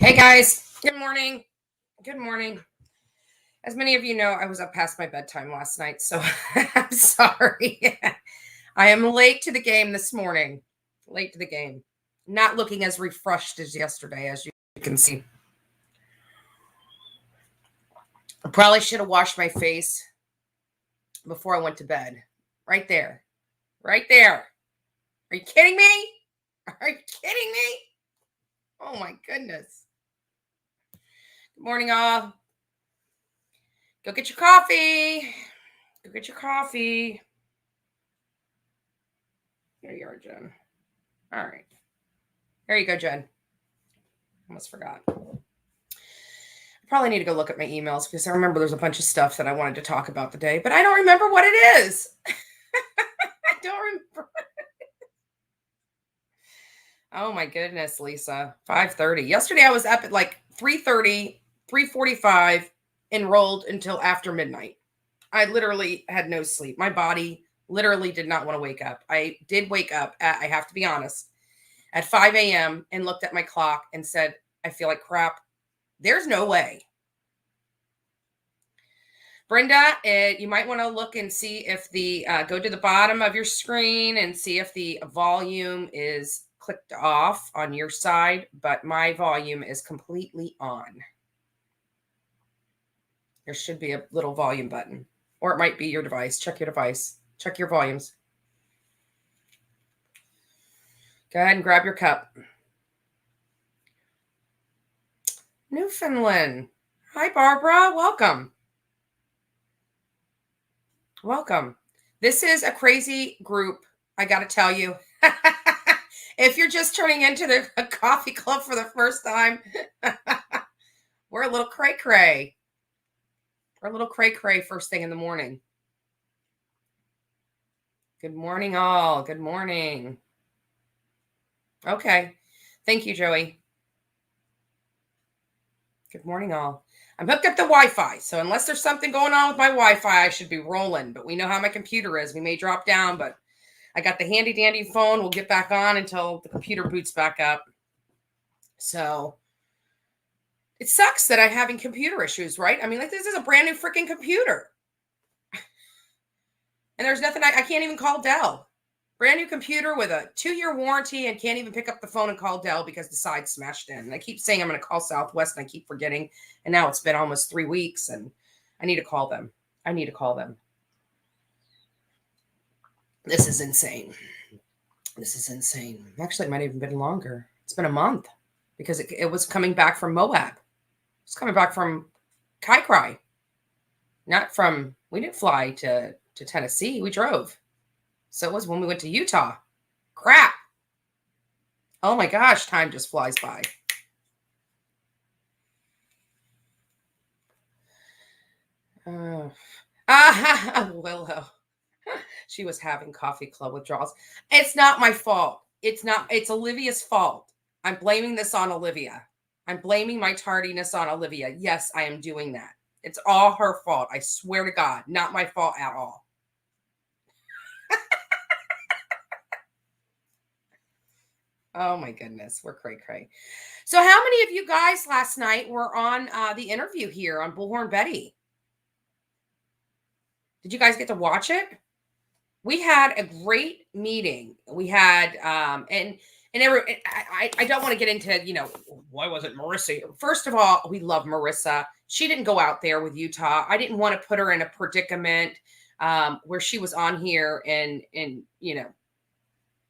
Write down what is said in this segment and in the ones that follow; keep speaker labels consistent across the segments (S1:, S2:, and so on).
S1: Hey guys, good morning. Good morning. As many of you know, I was up past my bedtime last night, so I'm sorry. I am late to the game this morning. Late to the game. Not looking as refreshed as yesterday, as you can see. I probably should have washed my face before I went to bed. Right there. Right there. Are you kidding me? Are you kidding me? Oh my goodness. Good morning, all. Go get your coffee. Go get your coffee. There you are, Jen. All right. There you go, Jen. Almost forgot. I probably need to go look at my emails because I remember there's a bunch of stuff that I wanted to talk about today, but I don't remember what it is. I don't remember. Oh my goodness, Lisa. 5:30. Yesterday I was up at like 3:30, 3:45, enrolled until after midnight. I literally had no sleep. My body literally did not want to wake up. I did wake up at, I have to be honest, at 5 a.m. and looked at my clock and said, I feel like crap. There's no way. Brenda, you might want to look and see if the, go to the bottom of your screen and see if the volume is clicked off on your side, but my volume is completely on. There should be a little volume button, or it might be your device. Check your device. Check your volumes. Go ahead and grab your cup. Newfoundland. Hi, Barbara. Welcome. Welcome. This is a crazy group, I got to tell you. If you're just turning into the coffee club for the first time, we're a little cray-cray. We're a little cray-cray first thing in the morning. Good morning, all. Good morning. Okay. Thank you, Joey. Good morning, all. I'm hooked up to Wi-Fi, so unless there's something going on with my Wi-Fi, I should be rolling. But we know how my computer is. We may drop down, but I got the handy-dandy phone. We'll get back on until the computer boots back up. So it sucks that I'm having computer issues, right? I mean, like, this is a brand new freaking computer. And there's nothing, I can't even call Dell. Brand new computer with a 2-year warranty and can't even pick up the phone and call Dell because the side smashed in. And I keep saying I'm going to call Southwest and I keep forgetting. And now it's been almost 3 weeks and I need to call them. I need to call them. This is insane. This is insane. Actually, it might have even been longer. It's been a month because it was coming back from Moab. It's coming back from Kaikrai. Not from, we didn't fly to Tennessee. We drove. So it was when we went to Utah. Crap. Oh my gosh, time just flies by. Willow. She was having coffee club withdrawals. It's not my fault. It's Olivia's fault. I'm blaming this on Olivia. I'm blaming my tardiness on Olivia. Yes, I am doing that. It's all her fault. I swear to God, not my fault at all. Oh my goodness, we're cray-cray. So how many of you guys last night were on the interview here on Bullhorn Betty? Did you guys get to watch it? We had a great meeting. We had I don't want to get into, why wasn't Marissa here? First of all, we love Marissa. She didn't go out there with Utah. I didn't want to put her in a predicament where she was on here and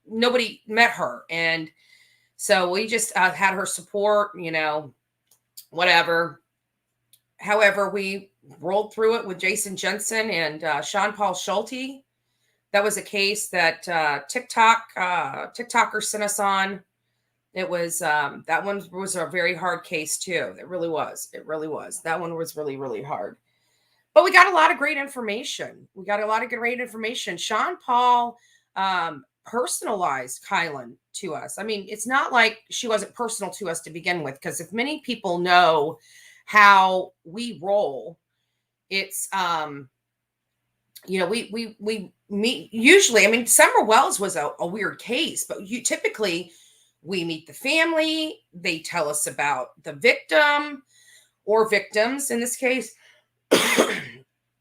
S1: nobody met her. And so we just had her support, whatever. However, we rolled through it with Jason Jensen and Sean Paul Schulte. That was a case that TikToker sent us on. It was that one was a very hard case too. It really was. It really was. That one was really, really hard. But we got a lot of great information. Sean Paul personalized Kylan to us. I mean, it's not like she wasn't personal to us to begin with, because if many people know how we roll, it's we meet usually. I mean, Summer Wells was a weird case, but typically We meet the family. They tell us about the victim or victims in this case.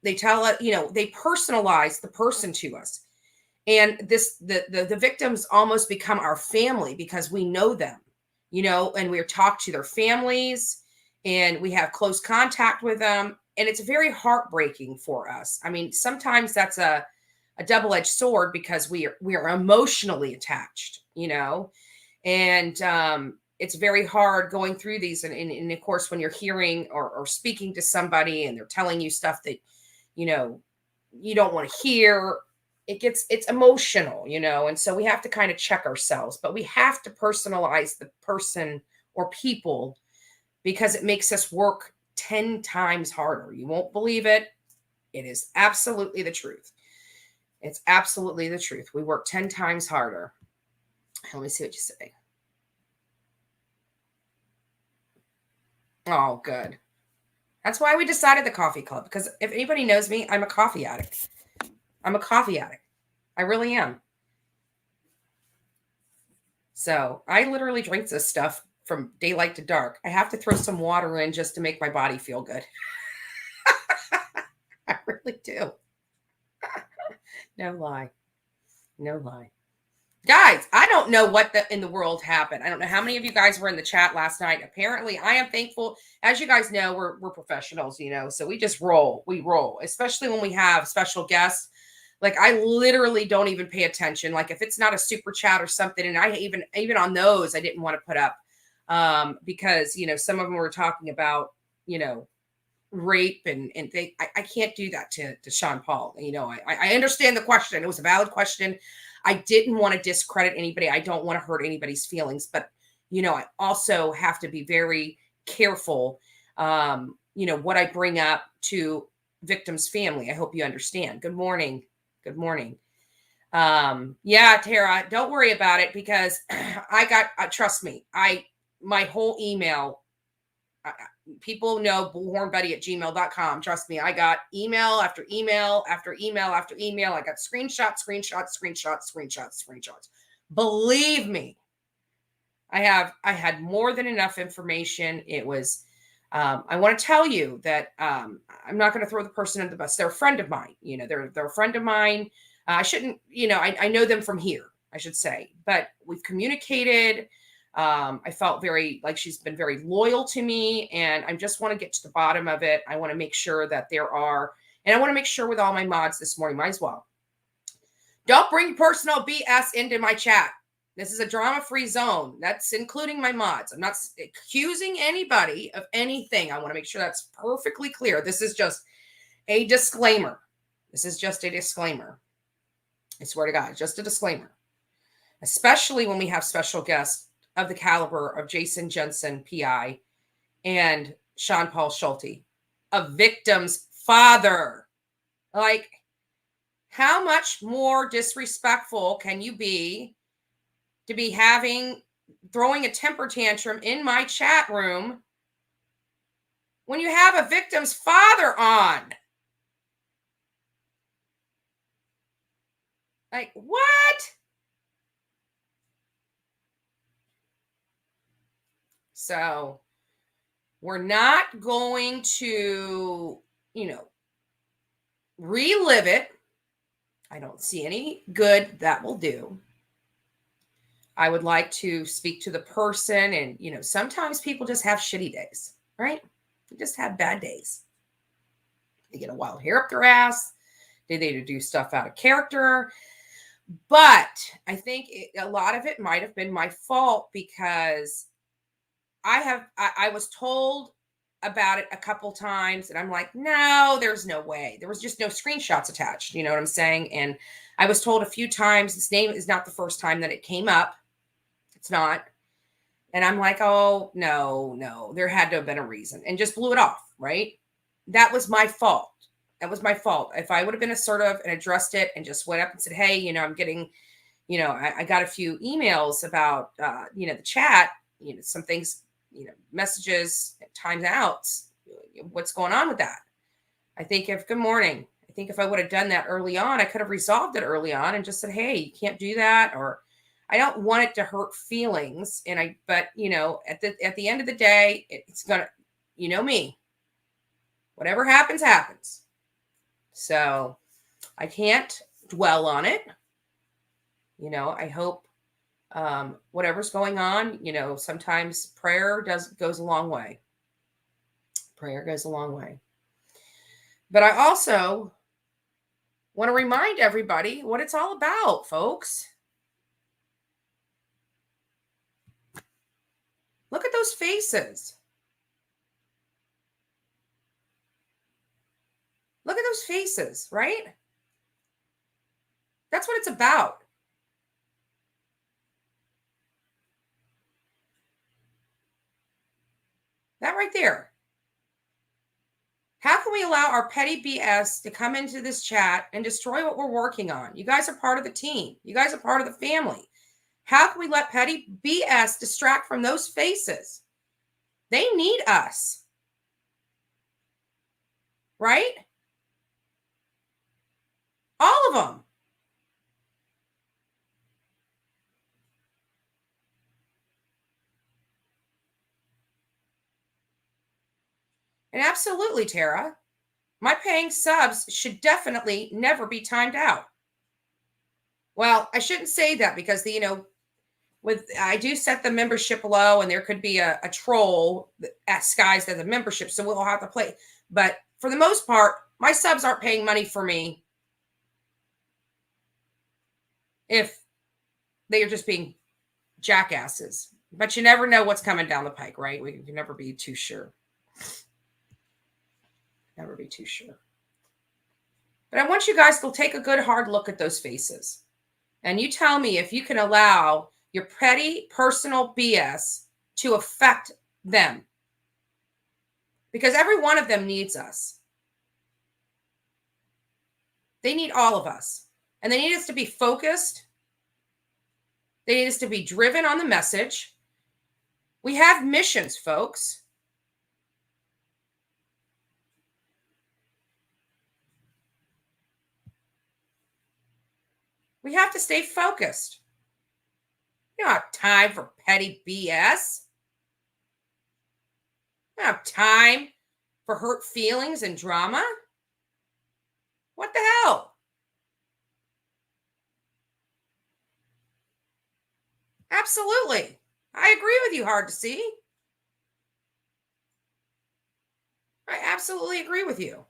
S1: They tell us, they personalize the person to us. And the victims almost become our family because we know them, and we're talked to their families and we have close contact with them. And it's very heartbreaking for us. I mean, sometimes that's a double-edged sword because we are emotionally attached, and it's very hard going through these. And of course, when you're hearing or speaking to somebody and they're telling you stuff that, you don't want to hear, it's emotional, and so we have to kind of check ourselves, but we have to personalize the person or people because it makes us work 10 times harder. You won't believe it. It is absolutely the truth. It's absolutely the truth. We work 10 times harder. Let me see what you say. Oh, good. That's why we decided the coffee club, because if anybody knows me, I'm a coffee addict. I'm a coffee addict. I really am. So I literally drink this stuff from daylight to dark. I have to throw some water in just to make my body feel good. I really do. No lie. No lie. Guys, I don't know what in the world happened. I don't know how many of you guys were in the chat last night. Apparently, I am thankful. As you guys know, we're professionals, so we just roll. We roll, especially when we have special guests. Like, I literally don't even pay attention. Like, if it's not a super chat or something, and I even on those, I didn't want to put up because, some of them were talking about, rape and I can't do that to Sean Paul. I understand the question. It was a valid question. I didn't want to discredit anybody. I don't want to hurt anybody's feelings, but, I also have to be very careful, what I bring up to victim's family. I hope you understand. Good morning. Good morning. Yeah, Tara, don't worry about it because I got, trust me, my whole email, people know bullhornbuddy@gmail.com. Trust me, I got email after email after email after email. I got screenshots. Believe me, I had more than enough information. It was, I want to tell you that I'm not going to throw the person under the bus. They're a friend of mine. They're a friend of mine. I shouldn't, I know them from here, I should say, but we've communicated. I felt like she's been very loyal to me, and I just want to get to the bottom of it. I want to make sure that and I want to make sure with all my mods this morning, might as well. Don't bring personal BS into my chat. This is a drama-free zone. That's including my mods. I'm not accusing anybody of anything. I want to make sure that's perfectly clear. This is just a disclaimer. This is just a disclaimer. I swear to God, just a disclaimer. Especially when we have special guests of the caliber of Jason Jensen, PI, and Sean Paul Schulte, a victim's father. Like, how much more disrespectful can you be to be throwing a temper tantrum in my chat room when you have a victim's father on? Like, what? So we're not going to, relive it. I don't see any good that will do. I would like to speak to the person, and, sometimes people just have shitty days, right? They just have bad days. They get a wild hair up their ass. They do stuff out of character. But I think a lot of it might have been my fault because I was told about it a couple times and I'm like, no, there's no way. There was just no screenshots attached. You know what I'm saying? And I was told a few times, this name is not the first time that it came up. It's not. And I'm like, oh, no, there had to have been a reason, and just blew it off. Right. That was my fault. That was my fault. If I would have been assertive and addressed it and just went up and said, hey, I'm getting, I got a few emails about, the chat, some things, messages, times outs. What's going on with that? Good morning. I think if I would have done that early on, I could have resolved it early on and just said, hey, you can't do that. Or I don't want it to hurt feelings. But at the end of the day, it's gonna, me, whatever happens, happens. So I can't dwell on it. I hope whatever's going on, sometimes prayer goes a long way. Prayer goes a long way. But I also want to remind everybody what it's all about, folks. Look at those faces. Look at those faces, right? That's what it's about. That right there. How can we allow our petty BS to come into this chat and destroy what we're working on? You guys are part of the team. You guys are part of the family. How can we let petty BS distract from those faces? They need us. Right? All of them. And absolutely, Tara, my paying subs should definitely never be timed out. Well, I shouldn't say that because I do set the membership low, and there could be a troll that skies as a membership, so we'll have to play. But for the most part, my subs aren't paying money for me if they are just being jackasses. But you never know what's coming down the pike, right? We can never be too sure. Never be too sure. But I want you guys to take a good hard look at those faces. And you tell me if you can allow your petty personal BS to affect them. Because every one of them needs us. They need all of us. And they need us to be focused. They need us to be driven on the message. We have missions, folks. We have to stay focused. You don't have time for petty BS. You don't have time for hurt feelings and drama. What the hell? Absolutely. I agree with you, Hard to See. I absolutely agree with you.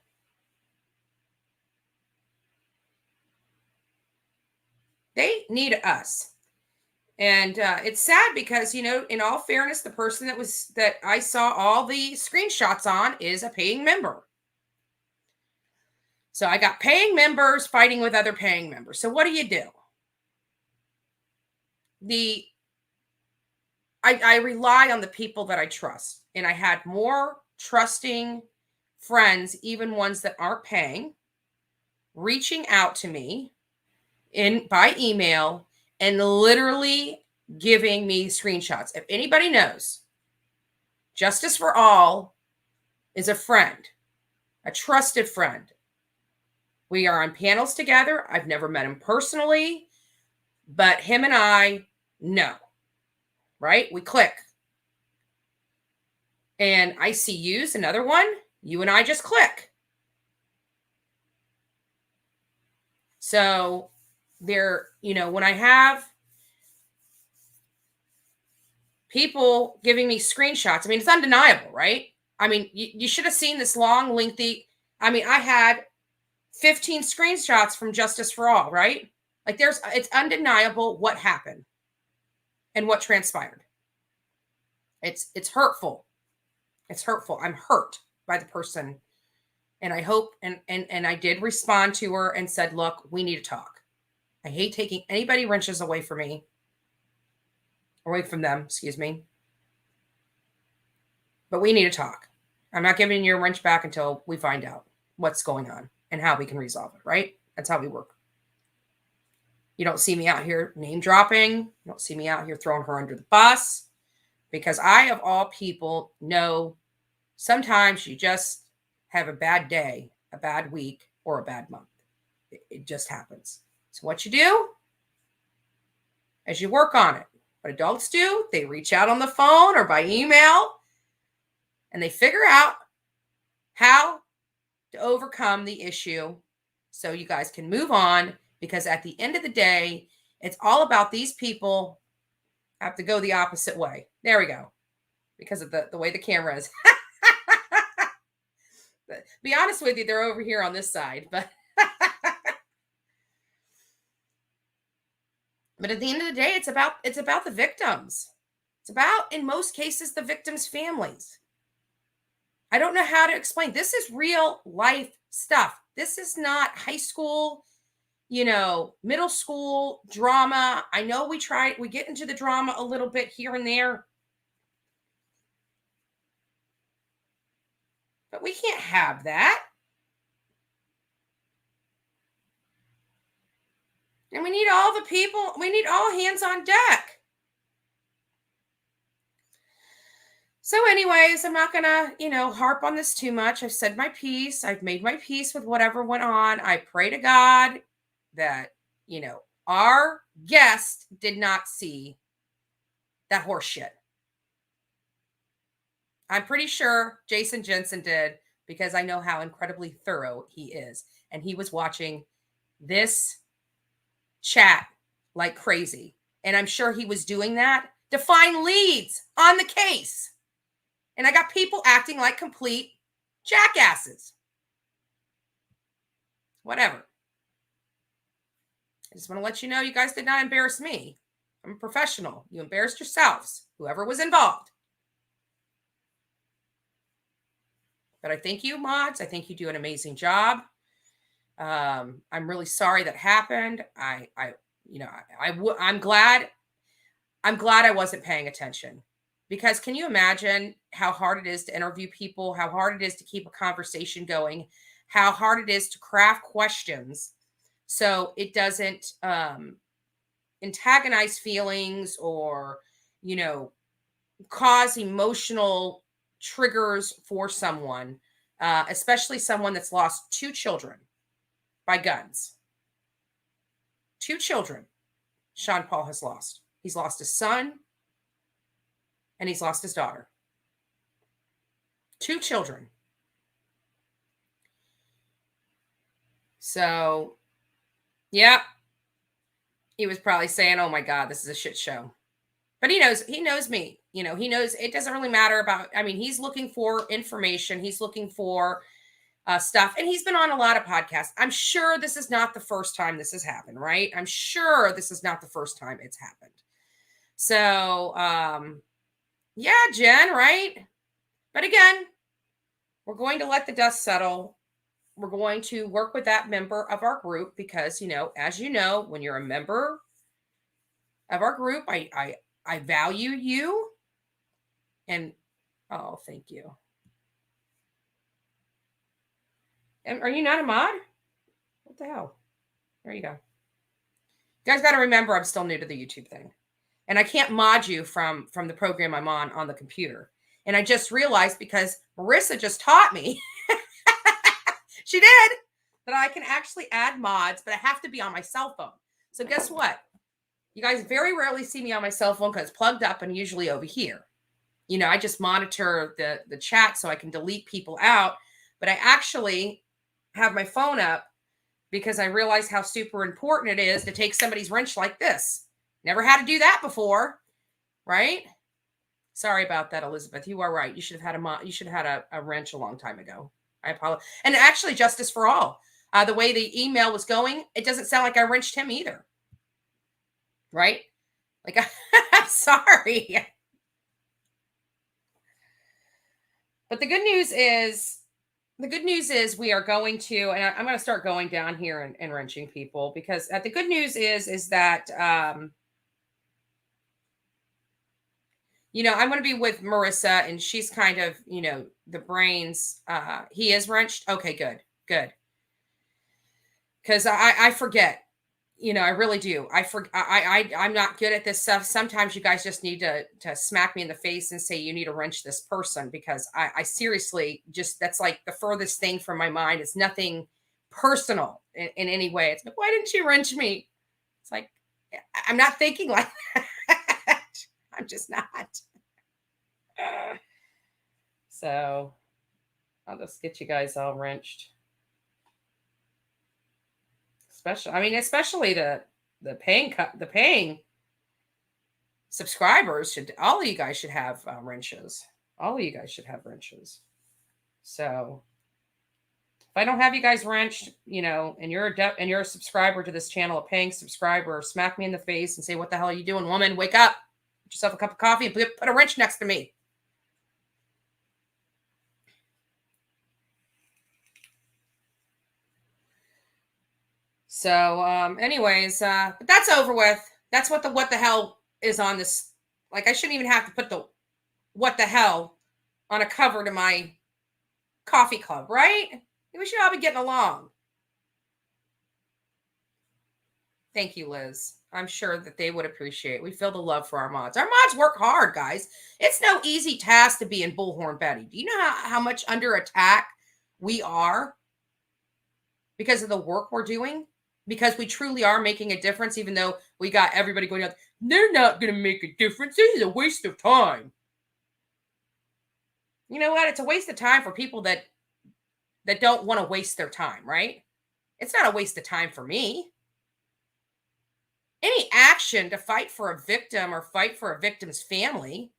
S1: They need us. And it's sad because, in all fairness, the person that I saw all the screenshots on is a paying member. So I got paying members fighting with other paying members. So what do you do? I rely on the people that I trust. And I had more trusting friends, even ones that aren't paying, reaching out to me by email and literally giving me screenshots. If anybody knows, Justice for All is a friend, a trusted friend. We are on panels together. I've never met him personally, but him and I know, right? We click. And ICU's another one. You and I just click. So there, when I have people giving me screenshots, it's undeniable, right? You should have seen this long, lengthy. I had 15 screenshots from Justice for All, right? It's undeniable what happened and what transpired. It's hurtful. It's hurtful. I'm hurt by the person. And I hope, and I did respond to her and said, look, we need to talk. I hate taking anybody wrenches away from me. Away from them, excuse me. But we need to talk. I'm not giving you a wrench back until we find out what's going on and how we can resolve it, right? That's how we work. You don't see me out here name dropping. You don't see me out here throwing her under the bus, because I, of all people, know sometimes you just have a bad day, a bad week, or a bad month. It just happens. So what you do? as you work on it. What adults do, they reach out on the phone or by email and they figure out how to overcome the issue so you guys can move on, because at the end of the day, it's all about these people have to go the opposite way. There we go. Because of the way the camera is. Be honest with you, they're over here on this side, but but at the end of the day, it's about the victims. It's about, in most cases, the victims' families. I don't know how to explain. This is real life stuff. This is not high school, middle school drama. I know we get into the drama a little bit here and there, but we can't have that. And we need all the people, we need all hands on deck. So anyways, I'm not going to, harp on this too much. I've said my piece. I've made my peace with whatever went on. I pray to God that, our guest did not see that horse shit. I'm pretty sure Jason Jensen did, because I know how incredibly thorough he is. And he was watching this chat like crazy. And I'm sure he was doing that to find leads on the case. And I got people acting like complete jackasses. Whatever. I just want to let you know, you guys did not embarrass me. I'm a professional. You embarrassed yourselves, whoever was involved. But I thank you, mods. I think you do an amazing job. I'm really sorry that happened. I'm glad I wasn't paying attention, because can you imagine how hard it is to interview people, how hard it is to keep a conversation going, how hard it is to craft questions so it doesn't antagonize feelings or, cause emotional triggers for someone, especially someone that's lost 2 children by guns. 2 children Sean Paul has lost. He's lost his son and he's lost his daughter. 2 children. So, yeah, he was probably saying, oh my God, this is a shit show. But he knows me. He knows it doesn't really matter about, he's looking for information. He's looking for stuff. And he's been on a lot of podcasts. I'm sure this is not the first time this has happened, right? I'm sure this is not the first time it's happened. So, yeah, Jen, right? But again, we're going to let the dust settle. We're going to work with that member of our group because, as you know, when you're a member of our group, I value you. And, oh, thank you. And are you not a mod? What the hell? There you go. You guys got to remember, I'm still new to the YouTube thing. And I can't mod you from the program I'm on the computer. And I just realized, because Marissa just taught me, she did, that I can actually add mods, but I have to be on my cell phone. So guess what? You guys very rarely see me on my cell phone because it's plugged up and usually over here. I just monitor the chat so I can delete people out. But I actually have my phone up because I realize how super important it is to take somebody's wrench like this. Never had to do that before, right? Sorry about that, Elizabeth. You are right. You should have had a wrench a long time ago. I apologize. And actually, Justice for All. The way the email was going, it doesn't sound like I wrenched him either. Right? Like, I'm sorry. But the good news is we are going to, and I'm going to start going down here and wrenching people, because the good news is that, I'm going to be with Marissa, and she's kind of, the brains. He is wrenched. Okay, good. Because I forget. I really do. I'm not good at this stuff. Sometimes you guys just need to smack me in the face and say, you need to wrench this person, because I seriously that's like the furthest thing from my mind. It's nothing personal in any way. It's like, why didn't you wrench me? It's like, I'm not thinking like I'm just not. So I'll just get you guys all wrenched. Especially the paying subscribers should, all of you guys should have wrenches. All of you guys should have wrenches. So if I don't have you guys wrenched, and you're a subscriber to this channel, a paying subscriber, smack me in the face and say, "What the hell are you doing, woman? Wake up! Get yourself a cup of coffee and put a wrench next to me." So, anyways, but that's over with. That's what the hell is on this. Like, I shouldn't even have to put the what the hell on a cover to my coffee club, right? We should all be getting along. Thank you, Liz. I'm sure that they would appreciate. We feel the love for our mods. Our mods work hard, guys. It's no easy task to be in Bullhorn Betty. Do you know how much under attack we are because of the work we're doing? Because we truly are making a difference, even though we got everybody going out, they're not going to make a difference. This is a waste of time. You know what? It's a waste of time for people that don't want to waste their time, right? It's not a waste of time for me. Any action to fight for a victim or fight for a victim's family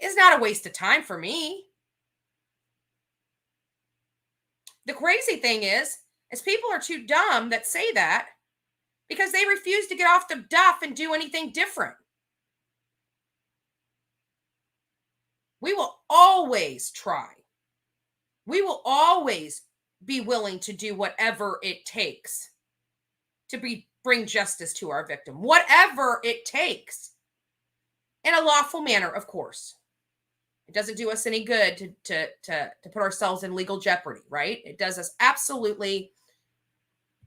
S1: is not a waste of time for me. The crazy thing is people are too dumb that say that because they refuse to get off the duff and do anything different. We will always try. We will always be willing to do whatever it takes to bring justice to our victim, whatever it takes, in a lawful manner, of course. It doesn't do us any good to put ourselves in legal jeopardy, right? It does us absolutely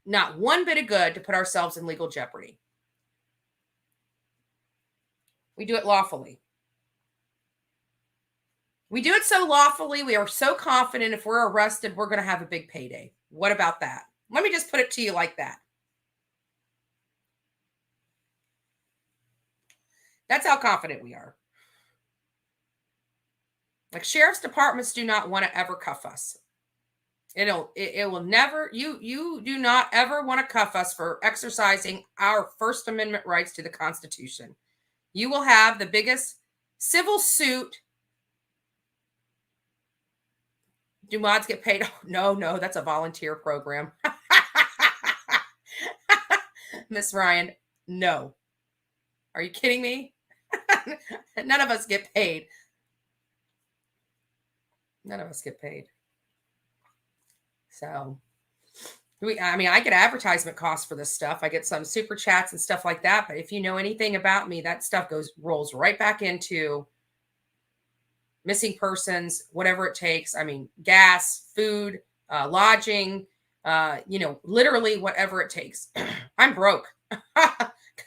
S1: not one bit of good to put ourselves in legal jeopardy. We do it lawfully. We do it so lawfully. We are so confident if we're arrested, we're going to have a big payday. What about that? Let me just put it to you like that. That's how confident we are. Like, sheriff's departments do not want to ever cuff us. It will never, you do not ever want to cuff us for exercising our First Amendment rights to the Constitution. You will have the biggest civil suit. Do mods get paid? Oh, no, that's a volunteer program. Miss Ryan, no. Are you kidding me? None of us get paid. None of us get paid. So, I get advertisement costs for this stuff. I get some super chats and stuff like that. But if you know anything about me, that stuff rolls right back into missing persons, whatever it takes. Gas, food, lodging, literally whatever it takes. I'm broke.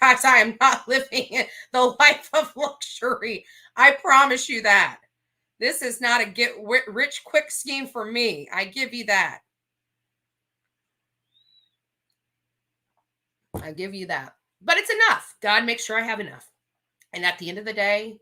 S1: Guys, I am not living the life of luxury. I promise you that. This is not a get rich quick scheme for me. I give you that. I give you that. But it's enough. God makes sure I have enough. And at the end of the day,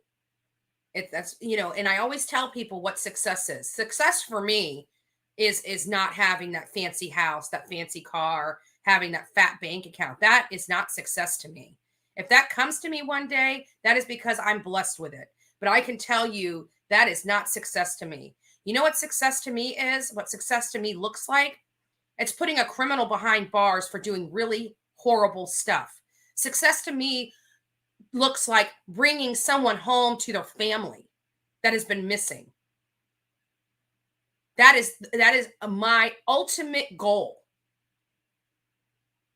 S1: and I always tell people what success is. Success for me is not having that fancy house, that fancy car, having that fat bank account. That is not success to me. If that comes to me one day, that is because I'm blessed with it. But I can tell you that is not success to me. You know what success to me is? What success to me looks like? It's putting a criminal behind bars for doing really horrible stuff. Success to me looks like bringing someone home to their family that has been missing. That is my ultimate goal.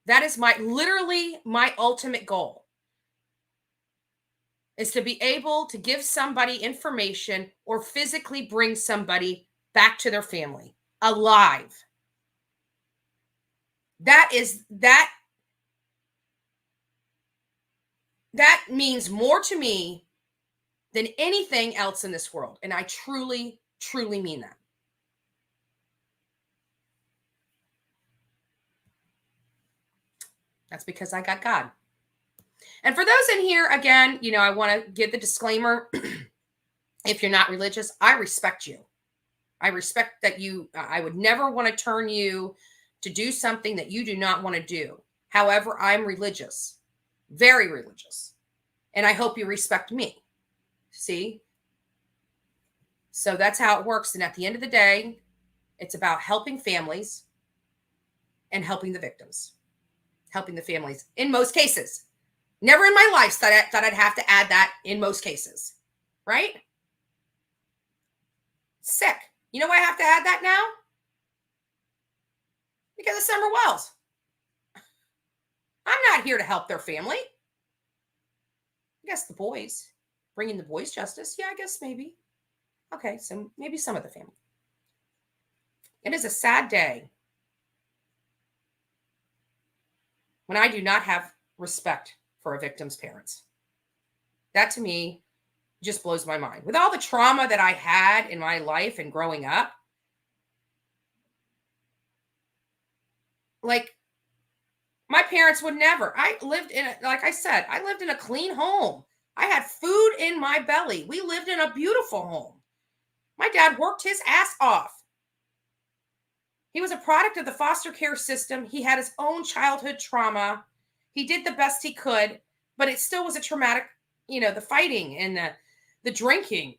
S1: That is literally my ultimate goal, is to be able to give somebody information or physically bring somebody back to their family alive. That means more to me than anything else in this world. And I truly, truly mean that. That's because I got God. And for those in here, again, I want to give the disclaimer. If you're not religious, I respect you. I respect that I would never want to turn you to do something that you do not want to do. However, I'm religious, very religious. And I hope you respect me. See? So that's how it works. And at the end of the day, it's about helping families and helping the victims, helping the families in most cases. Never in my life thought I'd have to add that in most cases, right? Sick. You know why I have to add that now? Because of Summer Wells. I'm not here to help their family. I guess the boys, bringing the boys justice. Yeah, I guess maybe. Okay, so maybe some of the family. It is a sad day when I do not have respect for a victim's parents. That to me just blows my mind. With all the trauma that I had in my life and growing up, like my parents would never. Like I said, I lived in a clean home. I had food in my belly. We lived in a beautiful home. My dad worked his ass off. He was a product of the foster care system. He had his own childhood trauma. He did the best he could, but it still was a traumatic, the fighting and the drinking.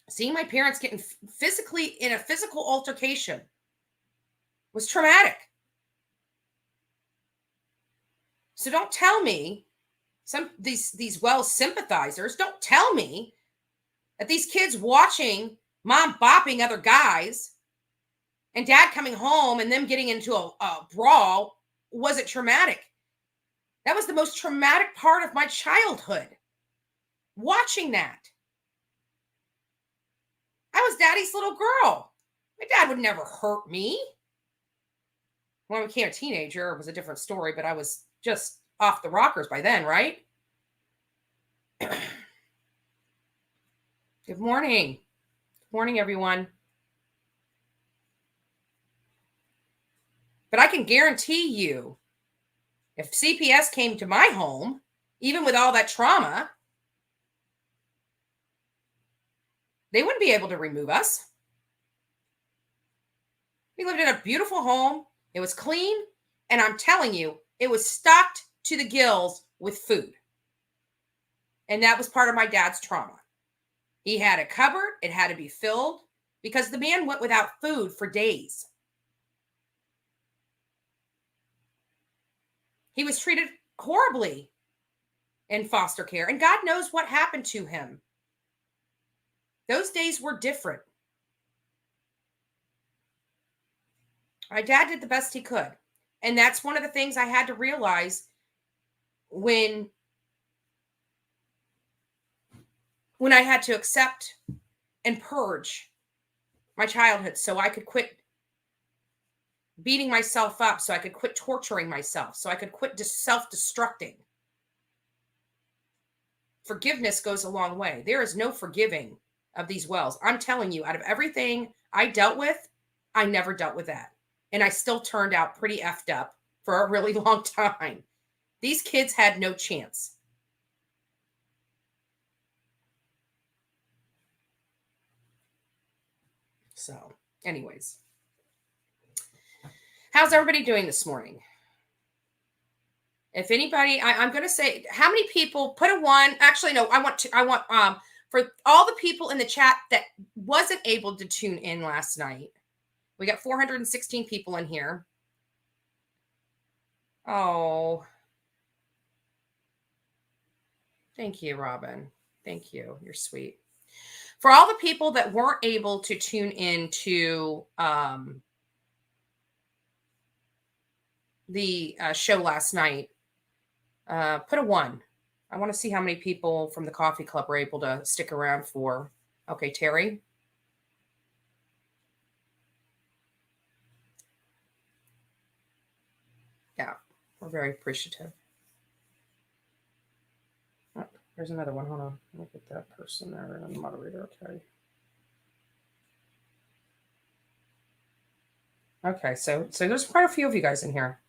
S1: Seeing my parents getting physically in a physical altercation was traumatic. So don't tell me, these Wells sympathizers, don't tell me that these kids watching mom bopping other guys and dad coming home and them getting into a brawl wasn't traumatic. That was the most traumatic part of my childhood. Watching that. I was daddy's little girl. My dad would never hurt me. When I became a teenager, it was a different story, but I was just off the rockers by then, right? Good morning. Good morning, everyone. But I can guarantee you, if CPS came to my home, even with all that trauma, they wouldn't be able to remove us. We lived in a beautiful home. It was clean. And I'm telling you, it was stocked to the gills with food. And that was part of my dad's trauma. He had a cupboard. It had to be filled because the man went without food for days. He was treated horribly in foster care. And God knows what happened to him. Those days were different. My dad did the best he could. And that's one of the things I had to realize when I had to accept and purge my childhood so I could quit beating myself up, so I could quit torturing myself, so I could quit self-destructing. Forgiveness goes a long way. There is no forgiving of these Wells. I'm telling you, out of everything I dealt with, I never dealt with that. And I still turned out pretty effed up for a really long time. These kids had no chance. So, anyways. How's everybody doing this morning? If anybody, I'm going to say, how many people put a 1? Actually, no, I want for all the people in the chat that wasn't able to tune in last night. We got 416 people in here. Oh, thank you, Robin. Thank you. You're sweet. For all the people that weren't able to tune in to the show last night, put a 1. I want to see how many people from the coffee club were able to stick around for. Okay, Terry. Yeah, we're very appreciative. Oh, there's another one. Hold on. Look at that person there and the moderator. Okay. Okay, so there's quite a few of you guys in here.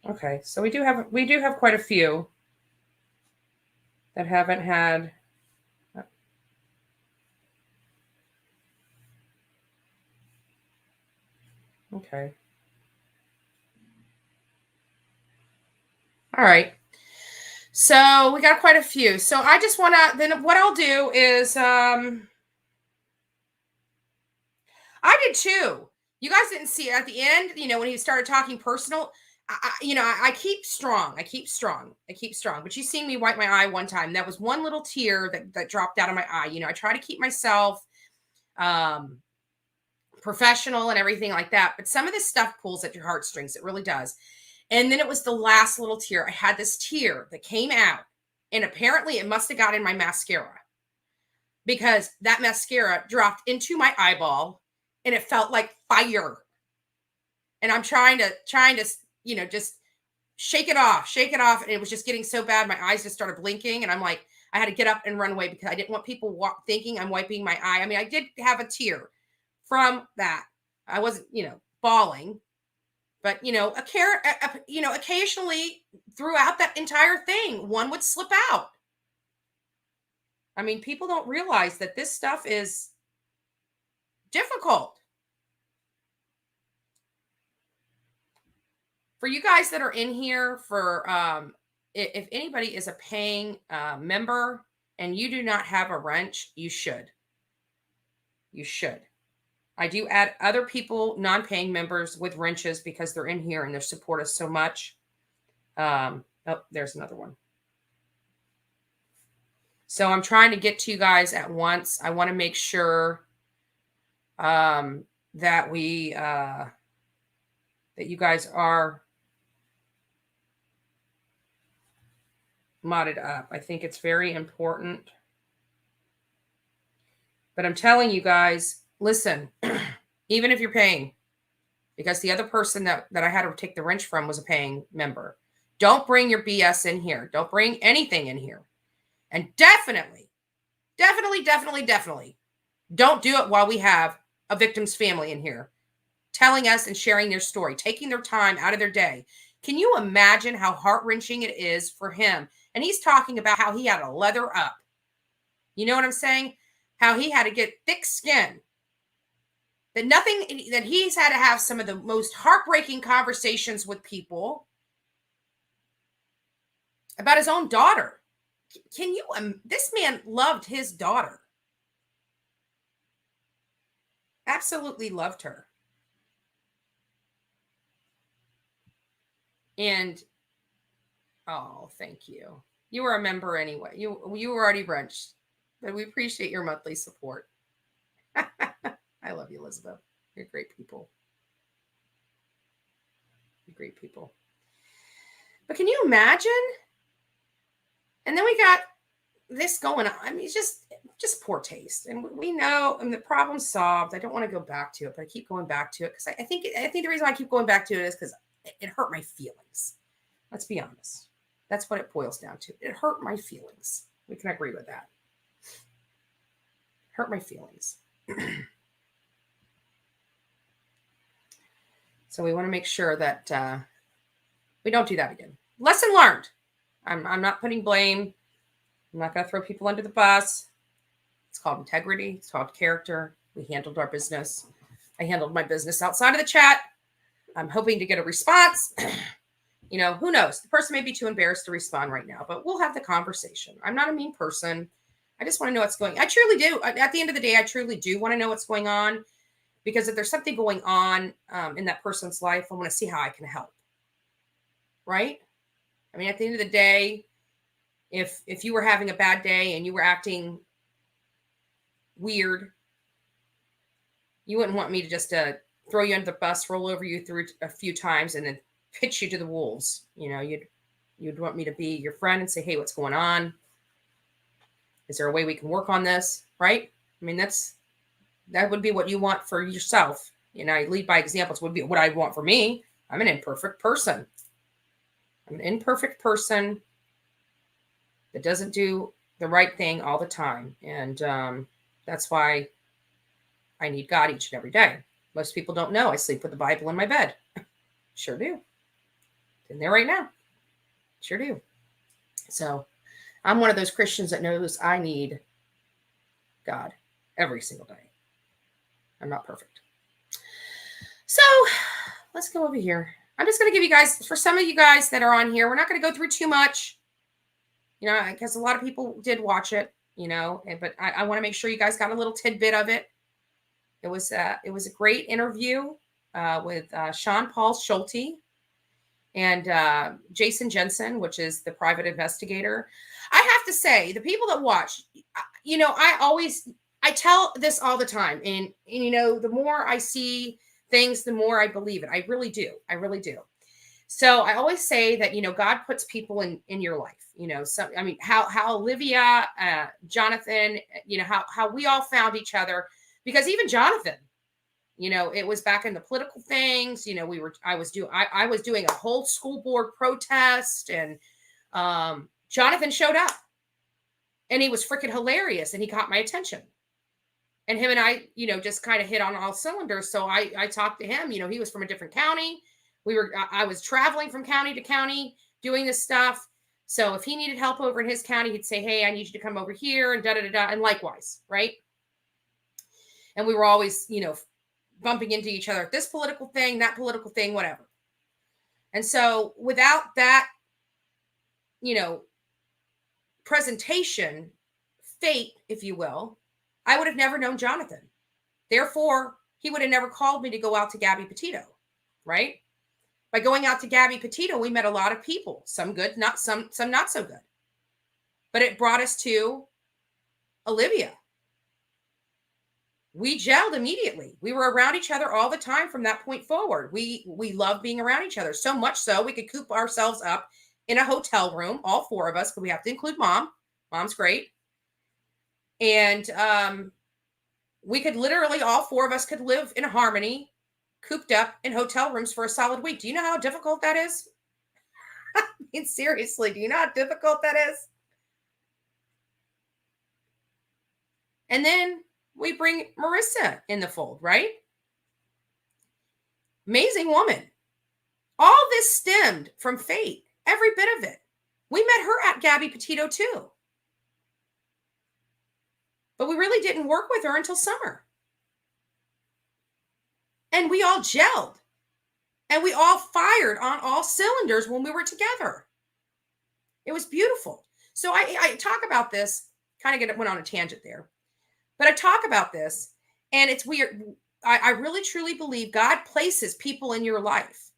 S1: Okay, so we do have quite a few that haven't had. Okay. All right. So we got quite a few. So I just want to, then what I'll do is, I did too. You guys didn't see it at the end, when he started talking personal. I keep strong. I keep strong. I keep strong. But you seen me wipe my eye one time. That was one little tear that dropped out of my eye. I try to keep myself um, professional and everything like that. But some of this stuff pulls at your heartstrings. It really does. And then it was the last little tear. I had this tear that came out, and apparently it must have got in my mascara because that mascara dropped into my eyeball and it felt like fire. And I'm trying to, just shake it off. And it was just getting so bad. My eyes just started blinking. And I'm like, I had to get up and run away because I didn't want people thinking I'm wiping my eye. I mean, I did have a tear from that. I wasn't, bawling, but occasionally throughout that entire thing, one would slip out. I mean, people don't realize that this stuff is difficult. For you guys that are in here, for if anybody is a paying member and you do not have a wrench, you should. You should. I do add other people, non-paying members, with wrenches because they're in here and they support us so much. Oh, there's another one. So I'm trying to get to you guys at once. I want to make sure that we that you guys are modded up. I think it's very important. But I'm telling you guys, listen, even if you're paying, because the other person that I had to take the wrench from was a paying member, don't bring your BS in here. Don't bring anything in here. And definitely don't do it while we have a victim's family in here telling us and sharing their story, taking their time out of their day. Can you imagine how heart-wrenching it is for him? And he's talking about how he had to leather up. You know what I'm saying? How he had to get thick skin. That he's had to have some of the most heartbreaking conversations with people about his own daughter. Can you, this man loved his daughter. Absolutely loved her. And, oh, thank you. You were a member anyway. You were already wrenched, but we appreciate your monthly support. I love you, Elizabeth. You're great people. You're great people. But can you imagine? And then we got this going on. I mean, it's just poor taste. And we know, and the problem's solved. I don't want to go back to it, but I keep going back to it because I think the reason why I keep going back to it is because it hurt my feelings. Let's be honest. That's what it boils down to. It hurt my feelings. We can agree with that. Hurt my feelings. So we want to make sure that we don't do that again. Lesson learned. I'm not putting blame. I'm not going to throw people under the bus. It's called integrity. It's called character. We handled our business. I handled my business outside of the chat. I'm hoping to get a response. Who knows? The person may be too embarrassed to respond right now, but we'll have the conversation. I'm not a mean person. I just want to know what's going on. I truly do. At the end of the day, I truly do want to know what's going on, because if there's something going on in that person's life, I want to see how I can help. Right? I mean, at the end of the day, if you were having a bad day and you were acting weird, you wouldn't want me to just throw you under the bus, roll over you through a few times, and then pitch you to the wolves. You'd want me to be your friend and say, hey, what's going on? Is there a way we can work on this? Right? I mean, that would be what you want for yourself. I lead by examples would be what I want for me. I'm an imperfect person. I'm an imperfect person that doesn't do the right thing all the time. And that's why I need God each and every day. Most people don't know I sleep with the Bible in my bed. Sure do. In there right now. Sure do. So I'm one of those Christians that knows I need God every single day. I'm not perfect. So let's go over here. I'm just going to give you guys, for some of you guys that are on here, we're not going to go through too much, because a lot of people did watch it, but I want to make sure you guys got a little tidbit of it. It was a great interview with Sean Paul Schulte and Jason Jensen, which is the private investigator. I have to say, the people that watch, I tell this all the time, and the more I see things, the more I believe it. I really do. So I always say that, God puts people in your life, how Olivia, Jonathan, how we all found each other, because even Jonathan, it was back in the political things, I was doing a whole school board protest, and Jonathan showed up, and he was freaking hilarious, and he caught my attention. And him and I, just kind of hit on all cylinders. So I talked to him, he was from a different county. I was traveling from county to county doing this stuff. So if he needed help over in his county, he'd say, hey, I need you to come over here, and and likewise. Right. And we were always, bumping into each other at this political thing, that political thing, whatever. And so without that, presentation, fate, if you will, I would have never known Jonathan. Therefore, he would have never called me to go out to Gabby Petito, right? By going out to Gabby Petito, we met a lot of people, some good, some not so good. But it brought us to Olivia. We gelled immediately. We were around each other all the time from that point forward. We loved being around each other, so much so we could coop ourselves up in a hotel room, all four of us, because we have to include Mom. Mom's great. And we could literally, all four of us could live in harmony, cooped up in hotel rooms for a solid week. Do you know how difficult that is? I mean, seriously, do you know how difficult that is? And then we bring Marissa in the fold, right? Amazing woman. All this stemmed from fate, every bit of it. We met her at Gabby Petito too. But we really didn't work with her until summer. And we all gelled. And we all fired on all cylinders when we were together. It was beautiful. So I talk about this, kind of went on a tangent there. But I talk about this, and it's weird. I really, truly believe God places people in your life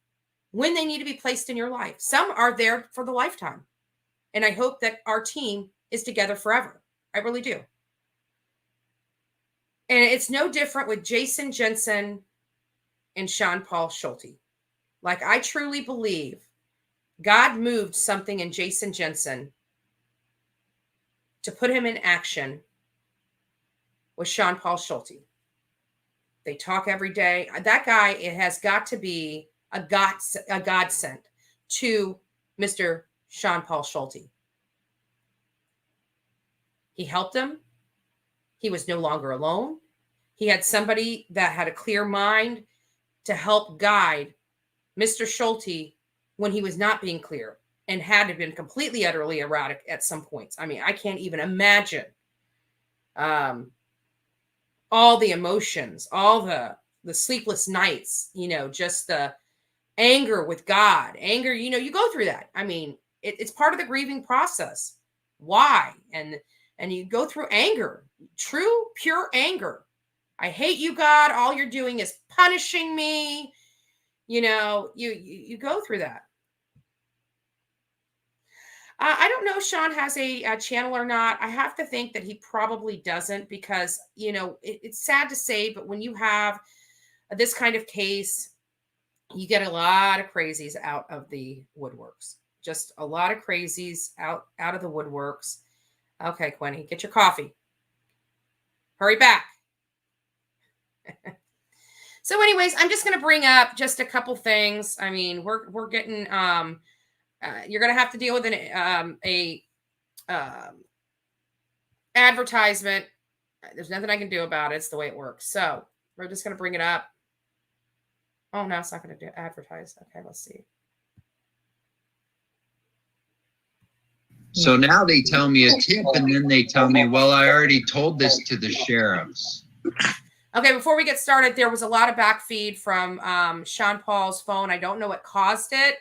S1: when they need to be placed in your life. Some are there for the lifetime. And I hope that our team is together forever. I really do. And it's no different with Jason Jensen and Sean Paul Schulte. Like, I truly believe God moved something in Jason Jensen to put him in action with Sean Paul Schulte. They talk every day. That guy, it has got to be a godsend to Mr. Sean Paul Schulte. He helped him. He was no longer alone. He had somebody that had a clear mind to help guide Mr. Schulte when he was not being clear and had been completely, utterly erratic at some points. I mean, I can't even imagine all the emotions, all the sleepless nights, just the anger with God, anger, you go through that. I mean, it's part of the grieving process. Why? And you go through anger, true, pure anger. I hate you, God. All you're doing is punishing me. You go through that. I don't know if Sean has a channel or not. I have to think that he probably doesn't, because, it's sad to say, but when you have this kind of case, you get a lot of crazies out of the woodworks. Just a lot of crazies out of the woodworks. Okay, Quinny, get your coffee. Hurry back. So anyways, I'm just going to bring up just a couple things. I mean, we're getting, you're going to have to deal with an advertisement. There's nothing I can do about it. It's the way it works. So we're just going to bring it up. Oh, no, it's not going to do advertise. Okay, let's see.
S2: So now they tell me a tip, and then they tell me, well, I already told this to the sheriffs.
S1: Okay, before we get started, there was a lot of backfeed from Sean Paul's phone. I don't know what caused it,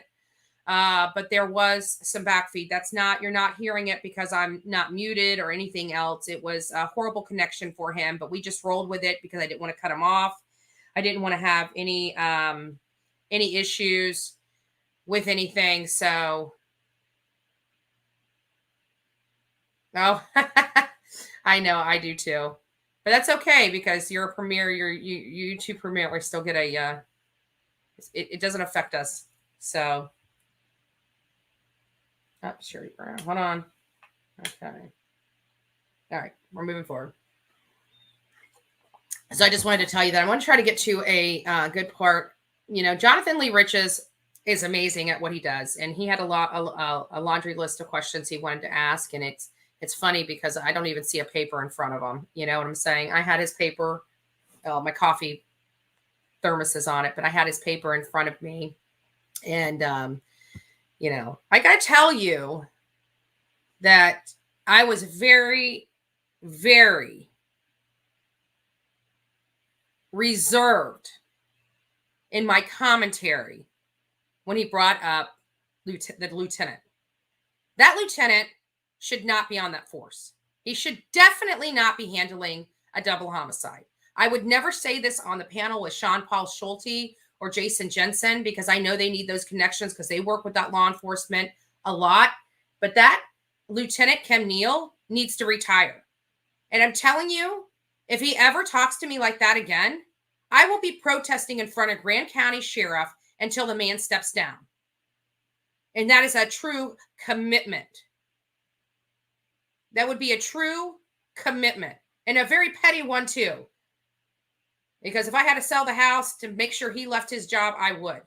S1: but there was some backfeed. That's not, you're not hearing it because I'm not muted or anything else. It was a horrible connection for him, but we just rolled with it because I didn't want to cut him off. I didn't want to have any issues with anything. So, oh, I know, I do too. But that's okay because your premiere, your YouTube premiere, we still get a, it doesn't affect us. So, oh, Sherry Brown, hold on. Okay. All right, we're moving forward. So I just wanted to tell you that I want to try to get to a good part. You know, Jonathan Lee Riches is amazing at what he does. And he had a laundry list of questions he wanted to ask. And it's funny because I don't even see a paper in front of him. You know what I'm saying? I had his paper, my coffee thermos is on it, but I had his paper in front of me. And, you know, I got to tell you that I was very, very reserved in my commentary when he brought up the lieutenant. That lieutenant should not be on that force. He should definitely not be handling a double homicide. I would never say this on the panel with Sean Paul Schulte or Jason Jensen because I know they need those connections because they work with that law enforcement a lot. But that Lieutenant Kim Neal needs to retire. And I'm telling you, if he ever talks to me like that again, I will be protesting in front of Grand County Sheriff until the man steps down. And that is a true commitment. That would be a true commitment and a very petty one too. Because if I had to sell the house to make sure he left his job, I would.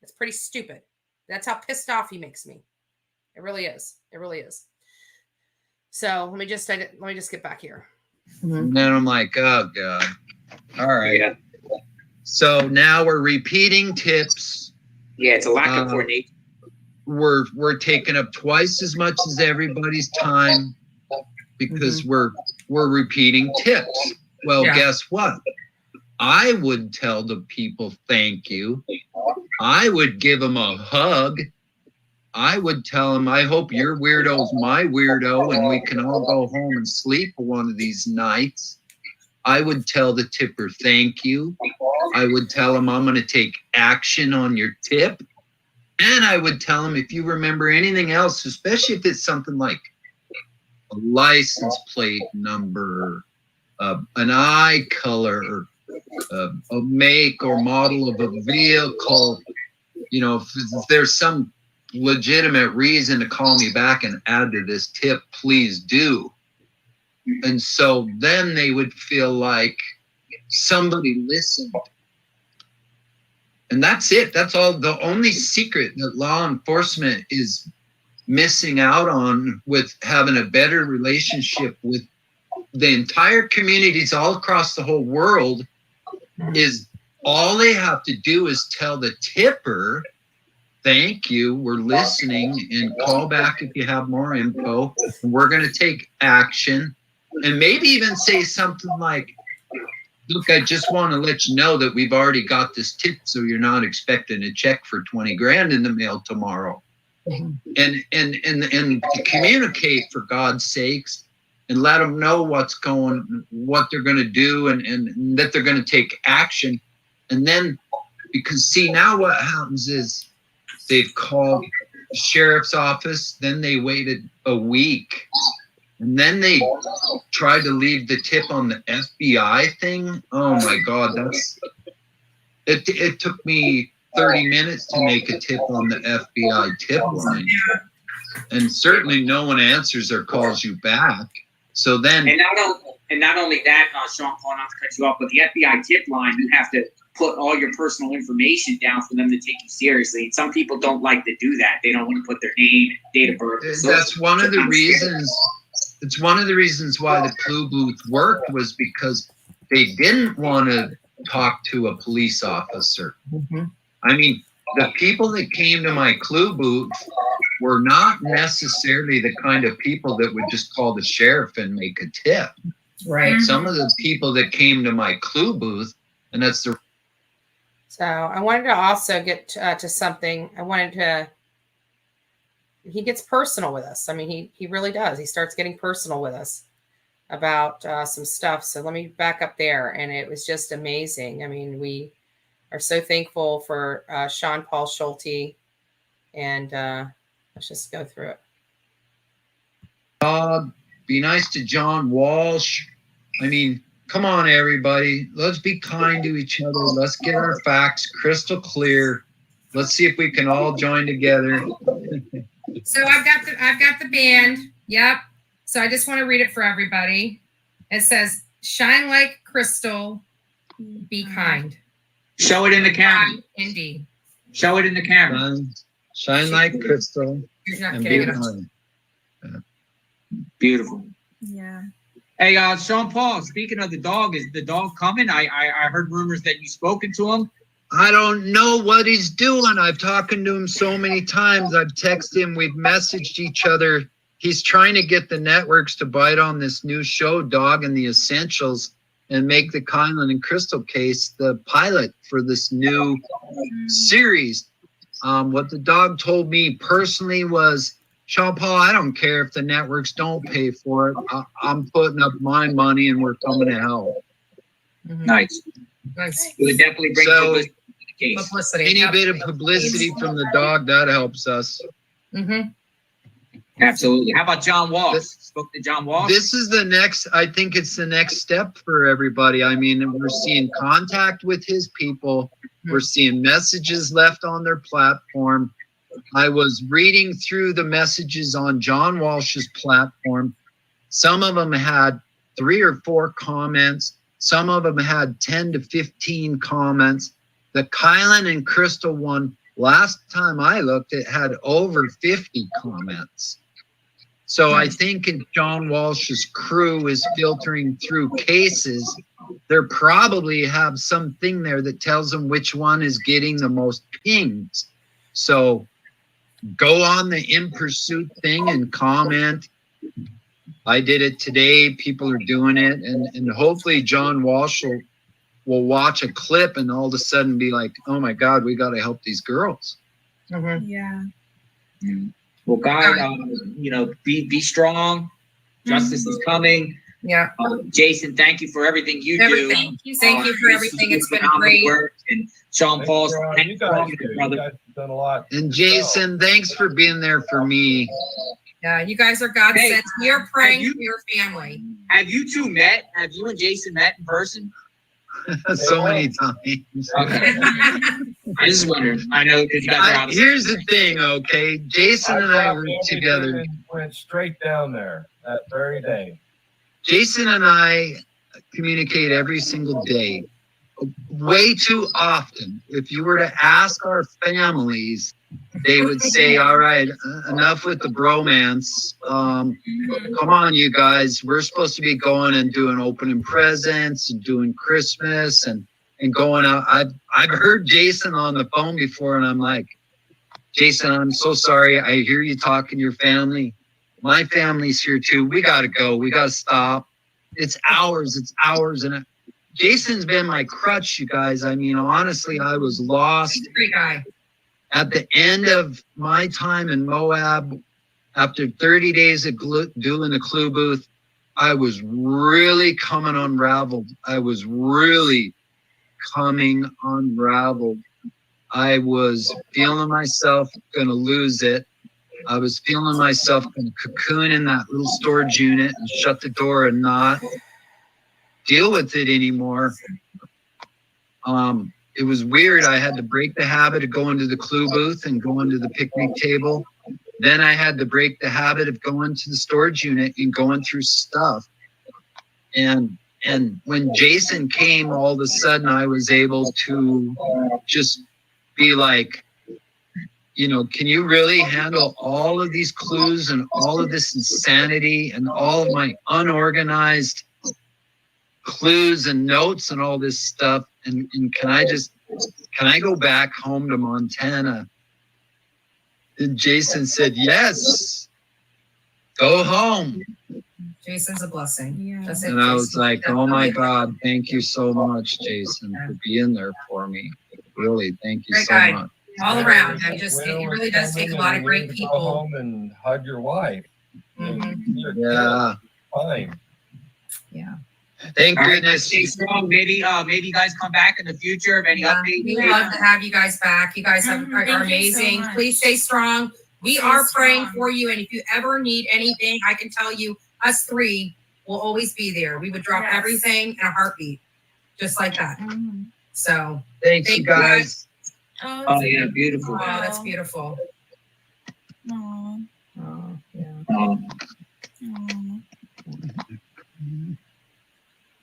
S1: It's pretty stupid. That's how pissed off he makes me. It really is. It really is. So let me just get back here.
S2: And then I'm like, oh God. All right.
S3: Yeah.
S2: So now we're repeating tips.
S3: Yeah, it's a lack of coordination.
S2: We're taking up twice as much as everybody's time because we're repeating tips. Well, guess what? I would tell the people thank you. I would give them a hug. I would tell them, I hope your weirdo's my weirdo and we can all go home and sleep one of these nights. I would tell the tipper thank you. I would tell him I'm going to take action on your tip. And I would tell him if you remember anything else, especially if it's something like a license plate number, an eye color, a make or model of a vehicle, you know, if there's some legitimate reason to call me back and add to this tip, please do. And so then they would feel like somebody listened. And that's it. That's all. The only secret that law enforcement is missing out on with having a better relationship with the entire communities all across the whole world is all they have to do is tell the tipper, thank you, we're listening, and call back if you have more info. We're going to take action. And maybe even say something like, look, I just want to let you know that we've already got this tip, so you're not expecting a check for 20 grand in the mail tomorrow. And communicate, for God's sakes, and let them know what they're going to do and that they're going to take action. And then, because see, now what happens is they've called the sheriff's office, then they waited a week. And then they tried to leave the tip on the FBI thing. Oh my God, it took me 30 minutes to make a tip on the FBI tip line. And certainly no one answers or calls you back. So then...
S3: And not only that, Sean Paul, not to cut you off, but the FBI tip line, you have to put all your personal information down for them to take you seriously. And some people don't like to do that. They don't want to put their name, date of birth.
S2: That's one of the reasons... It's one of the reasons why the Clue Booth worked was because they didn't want to talk to a police officer. I mean, the people that came to my Clue Booth were not necessarily the kind of people that would just call the sheriff and make a tip.
S1: Right.
S2: Some of the people that came to my clue booth, and that's the.
S1: So I wanted to also get to something. He gets personal with us. I mean, he really does. He starts getting personal with us about some stuff. So let me back up there. And it was just amazing. I mean, we are so thankful for Sean Paul Schulte. And let's just go through it.
S2: Be nice to John Walsh. I mean, come on, everybody. Let's be kind to each other. Let's get our facts crystal clear. Let's see if we can all join together.
S1: So I've got the band. Yep. So I just want to read it for everybody. It says, "Shine like crystal, be kind."
S3: Show it in the camera.
S1: Indeed.
S3: Show it in the camera.
S2: Shine like crystal and be
S1: it.
S2: kind.
S3: Beautiful.
S4: Yeah.
S3: Hey, Sean Paul, speaking of the dog, is the dog coming? I heard rumors that you've spoken to him.
S2: I don't know what he's doing. I've talked to him so many times. I've texted him. We've messaged each other. He's trying to get the networks to bite on this new show, Dog and the Essentials, and make the Kylan and Crystal case the pilot for this new series. What the dog told me personally was, Sean Paul, I don't care if the networks don't pay for it. I'm putting up my money and we're coming to help.
S3: Nice.
S1: Nice.
S3: It would definitely bring publicity to the case.
S1: Publicity.
S2: Any bit of publicity from the dog, that helps us.
S1: Mm-hmm.
S3: Absolutely. How about John Walsh? Spoke to John Walsh?
S2: This is the next, I think it's the next step for everybody. I mean, we're seeing contact with his people. We're seeing messages left on their platform. I was reading through the messages on John Walsh's platform. Some of them had 3 or 4 comments. Some of them had 10 to 15 comments. The Kylan and Crystal one, last time I looked, it had over 50 comments. So I think if John Walsh's crew is filtering through cases, they probably have something there that tells them which one is getting the most pings. So go on the In Pursuit thing and comment. I did it today. People are doing it. And hopefully John Walsh will watch a clip and all of a sudden be like, oh my God, we got to help these girls.
S1: Mm-hmm.
S4: Yeah.
S3: Well, guys, be strong. Justice is coming.
S1: Yeah.
S3: Jason, thank you for everything you do.
S1: Thank you for everything. It's been great.
S3: Work. And Sean Paul,
S5: you guys have done a lot.
S2: And Jason, thanks for being there for me.
S1: Yeah, you guys are God
S3: Hey,
S1: sent. You're praying for your family.
S3: Have you two met? Have you and Jason met in person?
S2: So many times.
S3: Okay. I just wondered. I know because you guys are out of
S2: Here's the thing, okay? Jason and I were together.
S5: Went straight down there that very day.
S2: Jason and I communicate every single day. Way too often. If you were to ask our families, they would say, all right, enough with the bromance. Come on, you guys. We're supposed to be going and doing opening presents and doing Christmas and going out. I've heard Jason on the phone before, and I'm like, Jason, I'm so sorry. I hear you talking to your family. My family's here too. We got to go. We got to stop. It's hours. And Jason's been my crutch, you guys. I mean, honestly, I was lost.
S1: Great guy.
S2: At the end of my time in Moab, after 30 days of doing the clue booth, I was really coming unraveled. I was feeling myself going to lose it. I was feeling myself going to cocoon in that little storage unit and shut the door and not deal with it anymore. It was weird. I had to break the habit of going to the clue booth and going to the picnic table. Then I had to break the habit of going to the storage unit and going through stuff. And when Jason came, all of a sudden I was able to just be like, can you really handle all of these clues and all of this insanity and all of my unorganized clues and notes and all this stuff? And can I go back home to Montana? And Jason said, yes, go home.
S1: Jason's a blessing.
S4: Yeah.
S1: That's it,
S2: And I was
S1: Jason.
S2: like, oh my God, thank you so much, Jason, for being there for me. Really, thank you
S1: Great
S2: so
S1: guy.
S2: much.
S1: All
S5: Winter
S1: around.
S5: was-
S1: I'm just, it
S5: winter was
S1: really does take a
S5: coming
S1: lot
S5: and
S1: of
S5: you
S1: great
S5: needed to
S1: people.
S5: Go home and hug your wife.
S1: Mhm.
S5: Your
S2: Yeah.
S5: kid, fine.
S1: Yeah.
S2: Thank
S3: All right,
S2: goodness.
S3: stay strong. Maybe you guys come back in the future. If any
S1: Yeah,
S3: updates.
S1: we would love to have you guys back. You guys are
S4: Thank you so
S1: amazing.
S4: much.
S1: Please stay strong. We
S4: Stay
S1: are praying
S4: strong.
S1: for you. And if you ever need anything, I can tell you, us three will always be there. We would drop
S4: Yes.
S1: everything in a heartbeat, just like that.
S4: Mhm.
S1: So,
S2: Thanks, you
S1: Thank
S2: guys.
S3: Oh yeah, beautiful.
S1: oh, that's beautiful.
S4: Aw.
S1: Oh, yeah.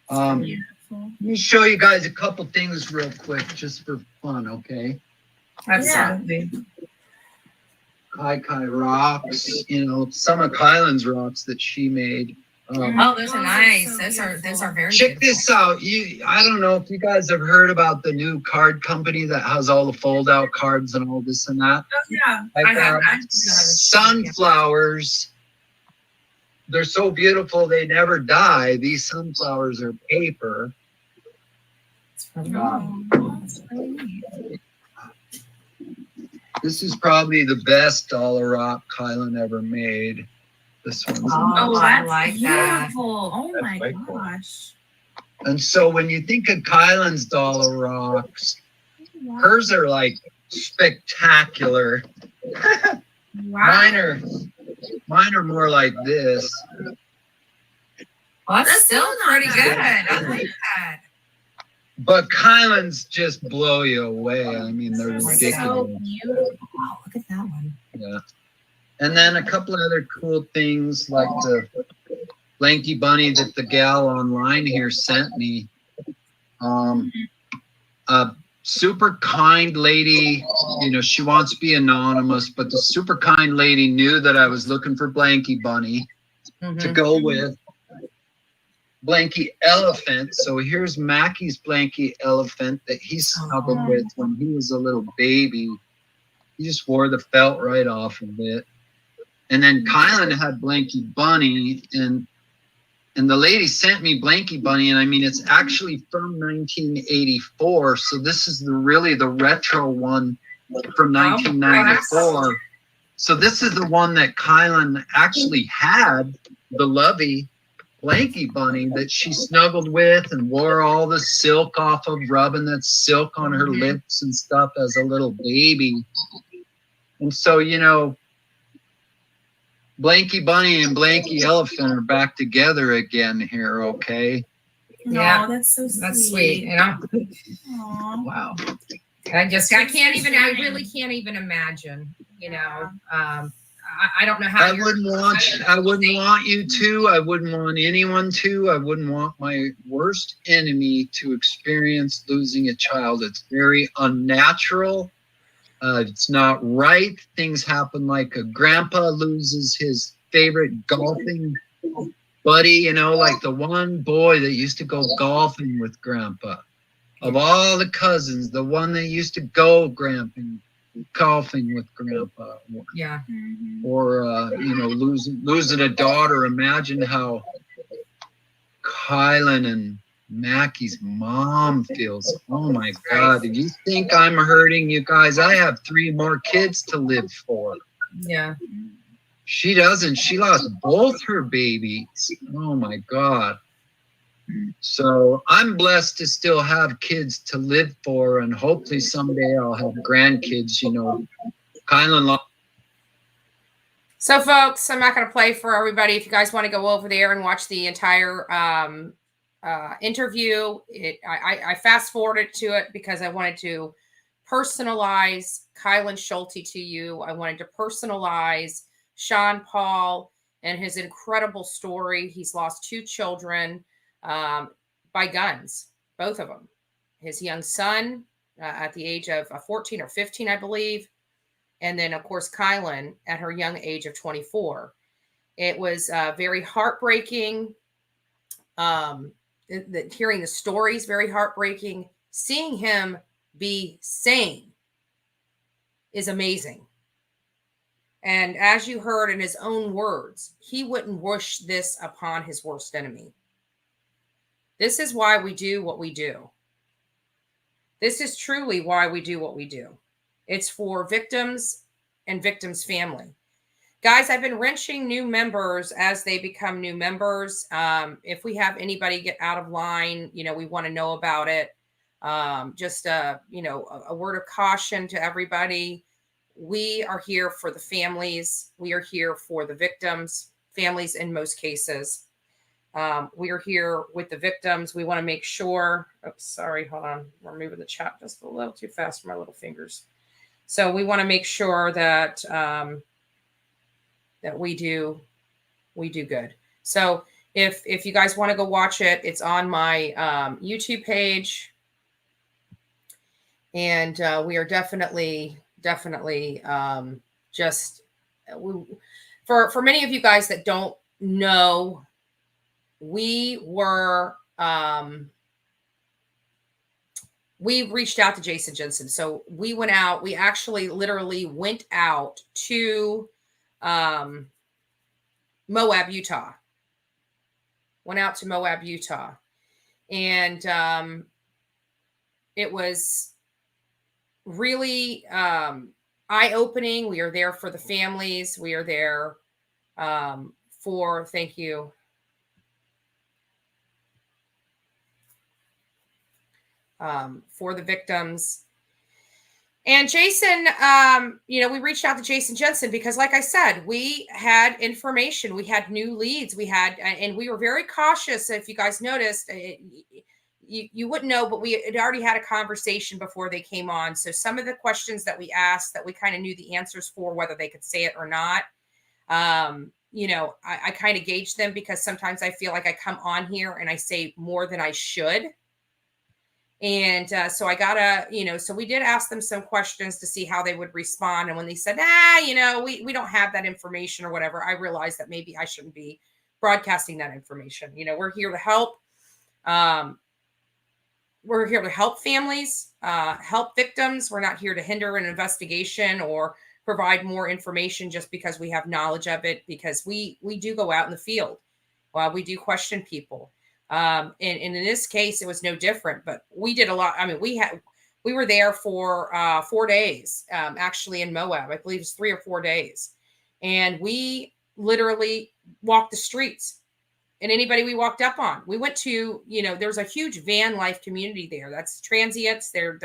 S4: Aw. Beautiful.
S2: Let me show you guys a couple things real quick, just for fun, okay?
S1: Absolutely.
S2: Kai rocks, you know, some of Kylan's rocks that she made.
S1: Oh, those are
S4: Those are
S1: nice.
S4: so
S1: Those are
S4: beautiful.
S1: very
S2: Check
S1: beautiful.
S2: this out. I don't know if you guys have heard about the new card company that has all the fold out cards and all this and that.
S4: Oh, yeah.
S1: I have.
S2: Sunflowers. They're so beautiful they never die. These sunflowers are paper.
S4: Oh, that's really neat.
S2: This is probably the best dollar rock Kylan ever made. This one's
S1: Oh,
S4: Oh,
S1: I
S4: that's
S1: like that.
S4: beautiful. Oh
S5: That's
S4: my
S5: way cool.
S4: gosh.
S2: And so when you think of Kylan's dollar rocks,
S4: Wow.
S2: hers are like spectacular.
S4: Wow.
S2: Mine are more like this.
S1: Well, that's
S4: That's
S1: still
S4: still not
S1: pretty good.
S4: bad.
S1: I like that.
S2: But Kylan's just blow you away. I mean, they're
S4: This is
S2: ridiculous.
S4: so beautiful.
S1: Wow, look at that one.
S2: Yeah. And then a couple of other cool things like the Blanky Bunny that the gal online here sent me. A super kind lady, you know, she wants to be anonymous, but the super kind lady knew that I was looking for Blanky Bunny to go with Blanky Elephant. So here's Mackie's Blanky Elephant that he snuggled with when he was a little baby. He just wore the felt right off of it. And then Kylan had Blanky Bunny, and the lady sent me Blanky Bunny, and I mean, it's actually from 1984. So this is really the retro one from 1994. So this is the one that Kylan actually had, the Lovey Blanky Bunny that she snuggled with and wore all the silk off of, rubbing that silk on her lips and stuff as a little baby. And so, you know, Blanky Bunny and Blanky Elephant are back together again here, okay?
S4: No,
S1: Yeah.
S4: that's so sweet.
S1: That's sweet. You know?
S4: Aw.
S1: Wow. I really can't even imagine, you know. I don't know how
S2: I wouldn't want you to. I wouldn't want anyone to. I wouldn't want my worst enemy to experience losing a child. It's very unnatural. It's not right. Things happen like a grandpa loses his favorite golfing buddy, you know, like the one boy that used to go golfing with grandpa. Of all the cousins, the one that used to go golfing with grandpa.
S1: Yeah.
S2: Or you know, losing a daughter. Imagine how Kylan and Mackie's mom feels. Oh my God. Do you think I'm hurting, you guys? I have 3 more kids to live for.
S1: Yeah.
S2: She doesn't. She lost both her babies. Oh my God. So I'm blessed to still have kids to live for, and hopefully someday I'll have grandkids, you know. Kylan.
S1: So, folks, I'm not going to play for everybody. If you guys want to go over there and watch the entire interview, I fast forwarded to it because I wanted to personalize Kylan Schulte to you. I wanted to personalize Sean Paul and his incredible story. He's lost 2 children by guns, both of them. His young son at the age of 14 or 15, I believe. And then, of course, Kylan at her young age of 24. It was very heartbreaking. Hearing the stories, very heartbreaking. Seeing him be sane is amazing. And as you heard in his own words, he wouldn't wish this upon his worst enemy. This is why we do what we do. This is truly why we do what we do. It's for victims and victims' family. Guys, I've been wrenching new members as they become new members. If we have anybody get out of line, we want to know about it. Just a word of caution to everybody. We are here for the families. We are here for the victims, families in most cases. We are here with the victims. We want to make sure. Oops, sorry, hold on. We're moving the chat just a little too fast for my little fingers. So we want to make sure that that we do good. So if you guys want to go watch it, it's on my YouTube page, and we are definitely just for many of you guys that don't know, we reached out to Jason Jensen. So we went out, we actually literally went out to Moab, Utah. Went out to Moab, Utah. And it was really eye-opening. We are there for the families. We are there thank you. For the victims. And Jason, we reached out to Jason Jensen because, like I said, we had information, we had new leads, and we were very cautious. If you guys noticed, you wouldn't know, but we had already had a conversation before they came on. So some of the questions that we asked that we kind of knew the answers for, whether they could say it or not, I kind of gauge them because sometimes I feel like I come on here and I say more than I should. And so I gotta, so we did ask them some questions to see how they would respond. And when they said, we don't have that information or whatever, I realized that maybe I shouldn't be broadcasting that information. We're here to help. We're here to help families, help victims. We're not here to hinder an investigation or provide more information just because we have knowledge of it, because we do go out in the field. We do question people. And in this case, it was no different, but we did a lot. I mean, we were there for 4 days, actually in Moab. I believe it's 3 or 4 days. And we literally walked the streets, and anybody we walked up on, we went to, there's a huge van life community there. That's transients. They're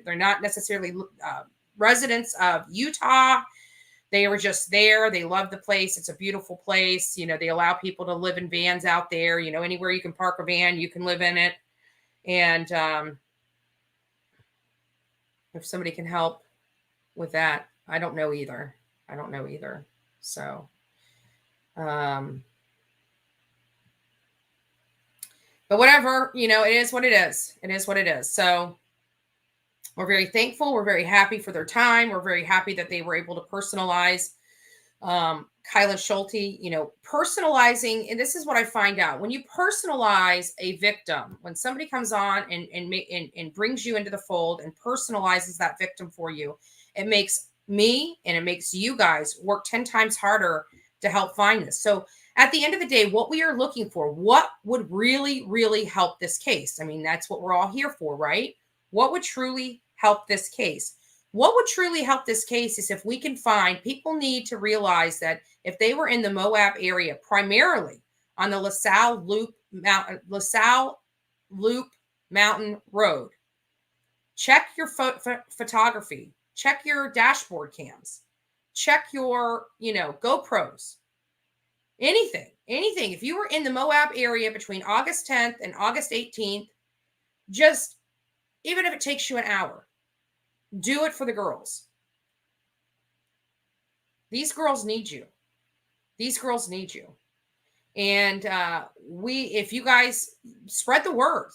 S1: not necessarily residents of Utah. They were just there. They love the place. It's a beautiful place. They allow people to live in vans out there. Anywhere you can park a van, you can live in it. And if somebody can help with that, I don't know either. So, but whatever, it is what it is. It is what it is. So we're very thankful. We're very happy for their time. We're very happy that they were able to personalize Kyla Schulte, personalizing. And this is what I find out. When you personalize a victim, when somebody comes on and brings you into the fold and personalizes that victim for you, it makes me and it makes you guys work 10 times harder to help find this. So at the end of the day, what we are looking for, what would really, really help this case? I mean, that's what we're all here for, right? What would truly help this case? What would truly help this case is if we can find, people need to realize that if they were in the Moab area, primarily on the LaSalle Loop Mountain Road, check your photography, check your dashboard cams, check your, GoPros, anything. If you were in the Moab area between August 10th and August 18th, just, even if it takes you an hour, do it for the girls. These girls need you. And if you guys spread the word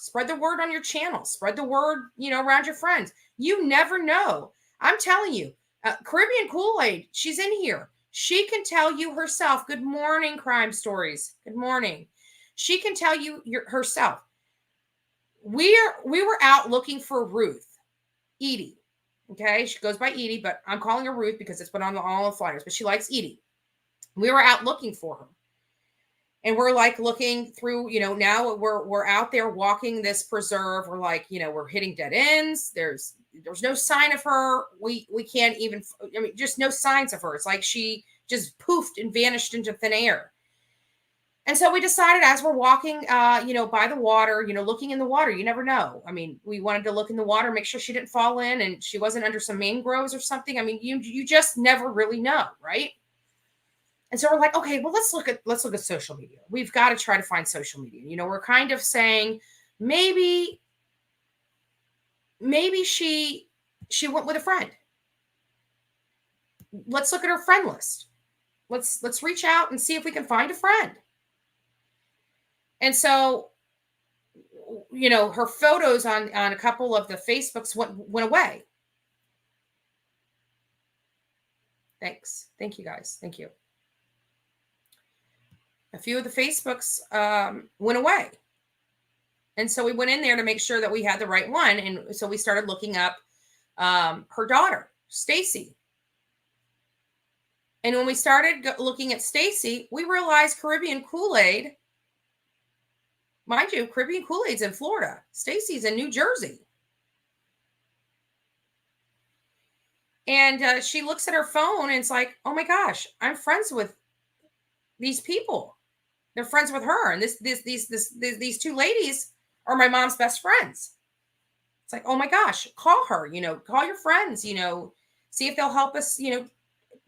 S1: on your channel, spread the word, around your friends. You never know. I'm telling you, Caribbean Kool-Aid, she's in here. She can tell you herself. Good morning, Crime Stories. Good morning. She can tell you herself. We were out looking for Ruth, Edie. Okay. She goes by Edie, but I'm calling her Ruth because it's been on all the flyers, but she likes Edie. We were out looking for her. And we're like looking through, now we're out there walking this preserve. We're like, we're hitting dead ends. There's no sign of her. We can't even, just no signs of her. It's like she just poofed and vanished into thin air. And so we decided as we're walking, by the water, looking in the water, you never know. I mean, we wanted to look in the water, make sure she didn't fall in and she wasn't under some mangroves or something. I mean, you just never really know, right? And so we're like, okay, well, let's look at social media. We've got to try to find social media. We're kind of saying maybe she went with a friend. Let's look at her friend list. Let's reach out and see if we can find a friend. And so, her photos on a couple of the Facebooks went away. Thanks. Thank you guys. Thank you. A few of the Facebooks went away. And so we went in there to make sure that we had the right one. And so we started looking up her daughter, Stacy. And when we started looking at Stacy, we realized Caribbean Kool-Aid, mind you, Caribbean Kool-Aid's in Florida. Stacy's in New Jersey. And she looks at her phone and it's like, oh my gosh, I'm friends with these people. They're friends with her. And these two ladies are my mom's best friends. It's like, oh my gosh, call her, call your friends, see if they'll help us,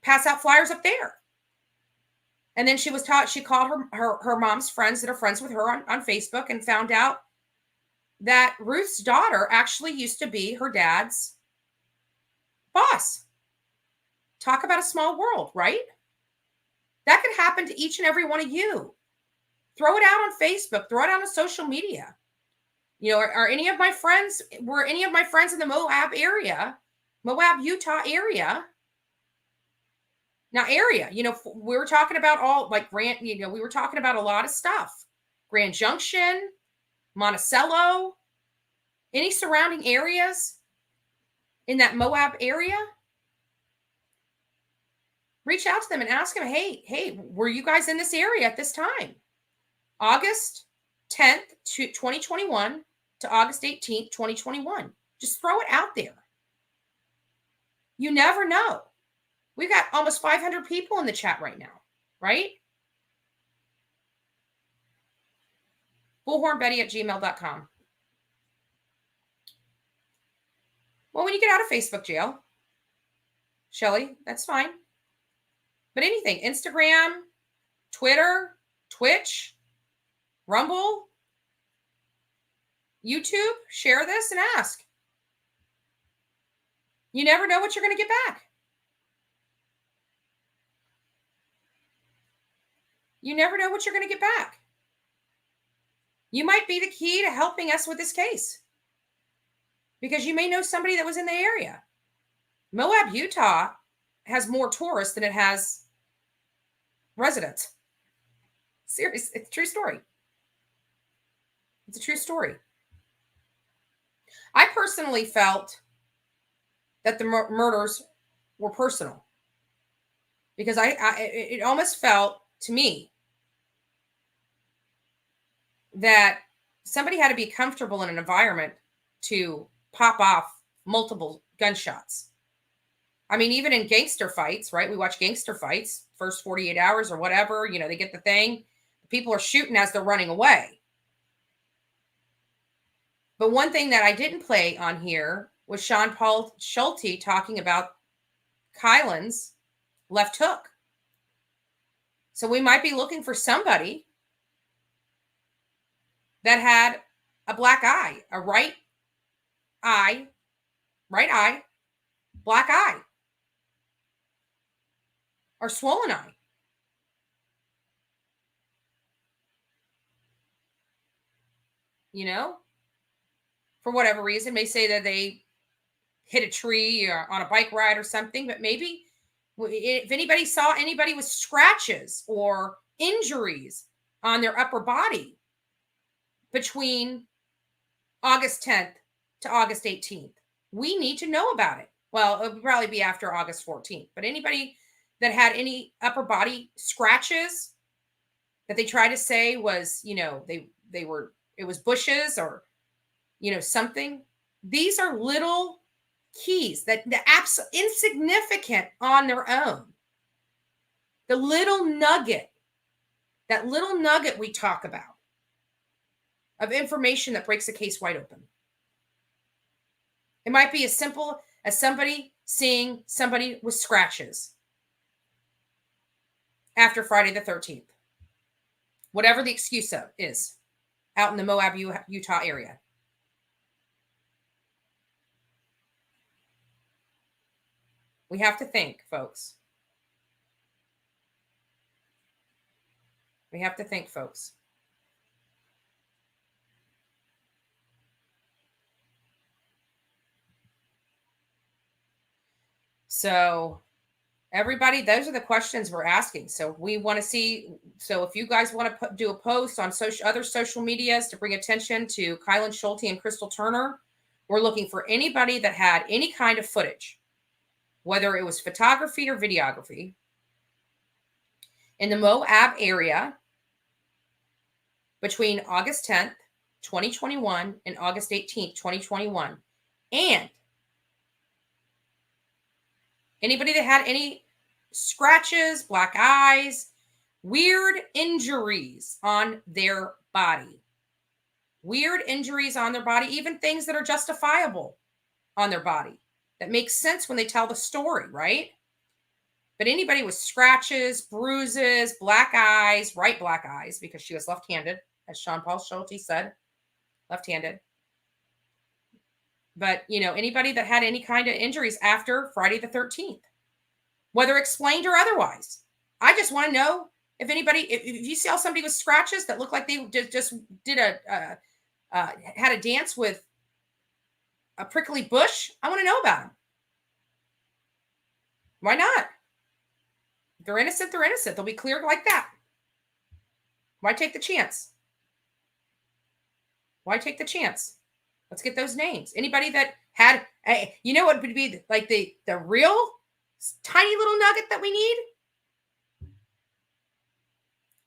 S1: pass out flyers up there. And then she called her mom's friends that are friends with her on Facebook and found out that Ruth's daughter actually used to be her dad's boss. Talk about a small world, right? That could happen to each and every one of you. Throw it out on Facebook, throw it out on social media. Were any of my friends in the Moab, Utah area? Now we were talking about all like Grant, we were talking about a lot of stuff. Grand Junction, Monticello, any surrounding areas in that Moab area. Reach out to them and ask them, hey, were you guys in this area at this time? August 10th, 2021 to August 18th, 2021. Just throw it out there. You never know. We've got almost 500 people in the chat right now, right? bullhornbetty@gmail.com. Well, when you get out of Facebook jail, Shelly, that's fine. But anything, Instagram, Twitter, Twitch, Rumble, YouTube, share this and ask. You never know what you're going to get back. You never know what you're going to get back. You might be the key to helping us with this case because you may know somebody that was in the area. Moab, Utah has more tourists than it has residents. Seriously, it's a true story. It's a true story. I personally felt that the murders were personal because it almost felt to me that somebody had to be comfortable in an environment to pop off multiple gunshots. I mean, even in gangster fights, right? We watch gangster fights, first 48 hours or whatever, they get the thing. People are shooting as they're running away. But one thing that I didn't play on here was Sean Paul Schulte talking about Kylan's left hook. So we might be looking for somebody that had a black eye, a right eye, black eye, or swollen eye. For whatever reason, may say that they hit a tree or on a bike ride or something, but maybe if anybody saw anybody with scratches or injuries on their upper body between August 10th to August 18th, we need to know about it. Well, it would probably be after August 14th. But anybody that had any upper body scratches that they try to say was, they were, it was bushes or, something. These are little keys that the insignificant on their own. The little nugget, that little nugget we talk about of information that breaks a case wide open. It might be as simple as somebody seeing somebody with scratches after Friday the 13th. Whatever the excuse is out in the Moab, Utah area. We have to think, folks. We have to think, folks. So, everybody, those are the questions we're asking. So we want to see. So if you guys want to do a post on other social medias to bring attention to Kylan Schulte and Crystal Turner, we're looking for anybody that had any kind of footage, whether it was photography or videography, in the Moab area between August 10th, 2021 and August 18th, 2021. And anybody that had any scratches, black eyes, weird injuries on their body. Weird injuries on their body, even things that are justifiable on their body. That makes sense when they tell the story, right? But anybody with scratches, bruises, black eyes, right black eyes, because she was left-handed, as Sean Paul Schulte said, left-handed. But, anybody that had any kind of injuries after Friday the 13th, whether explained or otherwise. I just want to know if anybody, if you saw somebody with scratches that looked like they just did had a dance with a prickly bush, I want to know about them. Why not? If they're innocent, they're innocent. They'll be cleared like that. Why take the chance? Why take the chance? Let's get those names. Anybody that had, what would be like the real tiny little nugget that we need?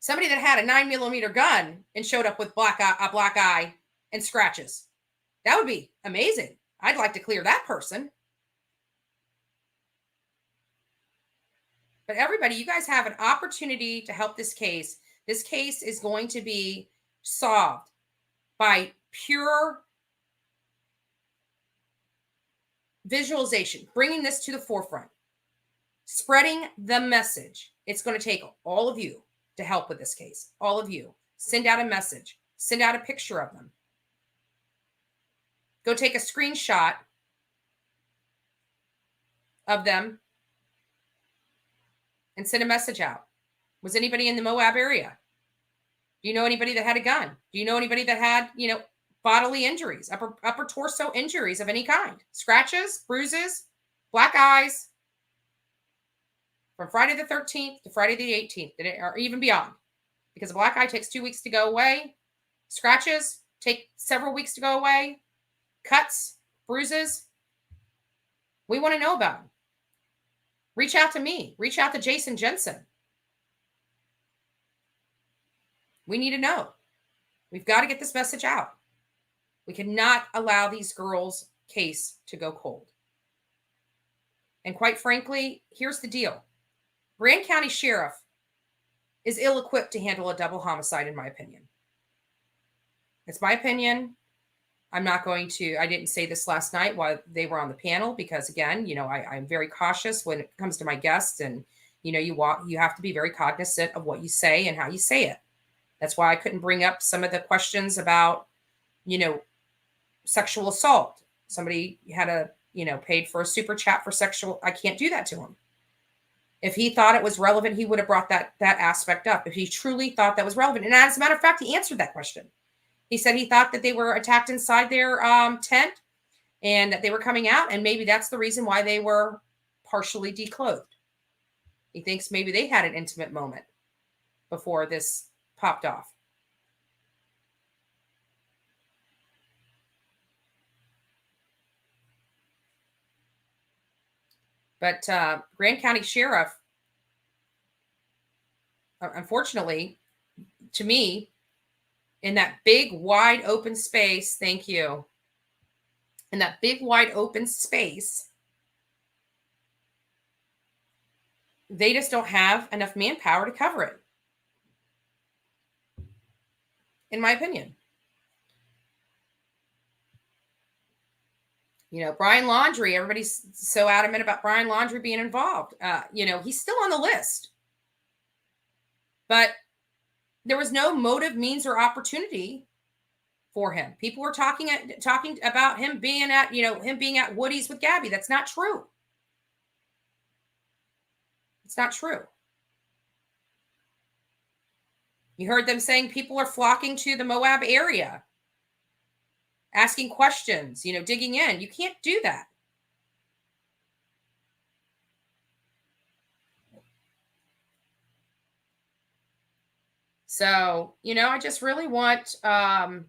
S1: Somebody that had a 9mm gun and showed up with a black eye and scratches. That would be amazing. I'd like to clear that person. But everybody, you guys have an opportunity to help this case. This case is going to be solved by pure visualization, bringing this to the forefront, spreading the message. It's going to take all of you to help with this case. All of you. Send out a message. Send out a picture of them. Go take a screenshot of them and send a message out. Was anybody in the Moab area? Do you know anybody that had a gun? Do you know anybody that had, bodily injuries, upper torso injuries of any kind? Scratches, bruises, black eyes from Friday the 13th to Friday the 18th, or even beyond. Because a black eye takes 2 weeks to go away. Scratches take several weeks to go away. Cuts, bruises. We want to know about them. Reach out to me. Reach out to Jason Jensen. We need to know. We've got to get this message out. We cannot allow these girls' case to go cold. And quite frankly, here's the deal. Grand County Sheriff is ill-equipped to handle a double homicide, in my opinion. It's my opinion. I didn't say this last night while they were on the panel because, again, I'm very cautious when it comes to my guests. And, you have to be very cognizant of what you say and how you say it. That's why I couldn't bring up some of the questions about, sexual assault. Somebody had paid for a super chat for sexual. I can't do that to him. If he thought it was relevant, he would have brought that aspect up. If he truly thought that was relevant. And as a matter of fact, he answered that question. He said he thought that they were attacked inside their tent and that they were coming out. And maybe that's the reason why they were partially declothed. He thinks maybe they had an intimate moment before this popped off. But Grand County Sheriff, unfortunately, to me, in that big, wide open space, thank you, in that big, wide open space, they just don't have enough manpower to cover it, in my opinion. You know, Brian Laundrie, everybody's so adamant about Brian Laundrie being involved. You know, he's still on the list. But there was no motive, means, or opportunity for him. People were talking about him being at, him being at Woody's with Gabby. That's not true. It's not true. You heard them saying people are flocking to the Moab area, asking questions, digging in. You can't do that. So, I just really want, you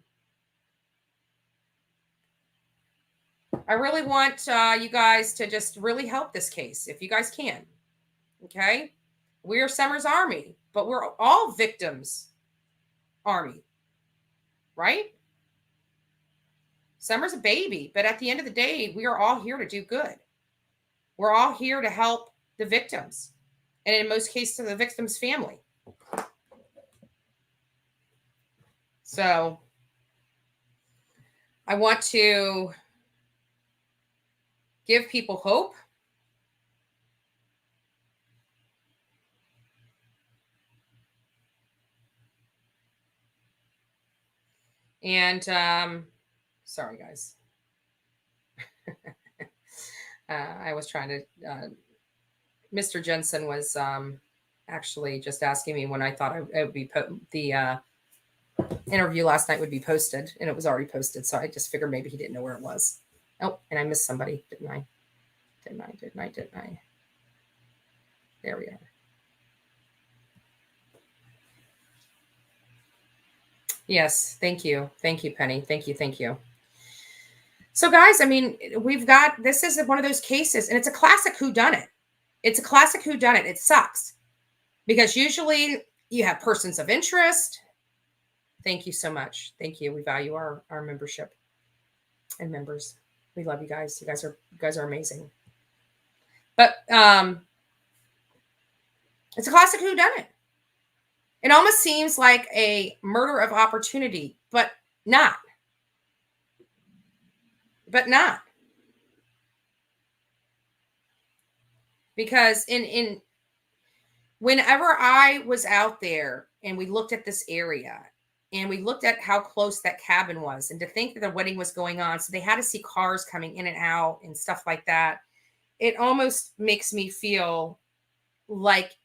S1: guys to just really help this case if you guys can. Okay. We are Summer's Army, but we're all victims army, right? Summer's a baby, but at the end of the day, we are all here to do good. We're all here to help the victims, and in most cases, the victim's family. So I want to give people hope. And sorry, guys. I was trying to, Mr. Jensen was actually just asking me when I thought it would be the interview last night would be posted, and it was already posted. So I just figured maybe he didn't know where it was. Oh, and I missed somebody, didn't I? Didn't I? There we are. Yes, thank you. Thank you, Penny. Thank you. So, guys, this is one of those cases, and it's a classic whodunit. It's a classic whodunit. It sucks because usually you have persons of interest. Thank you so much. Thank you. We value our membership and members. We love you guys. You guys are amazing. But it's a classic whodunit. It almost seems like a murder of opportunity, but not. Because in whenever I was out there and we looked at this area and we looked at how close that cabin was, and to think that the wedding was going on, so they had to see cars coming in and out and stuff like that, it almost makes me feel like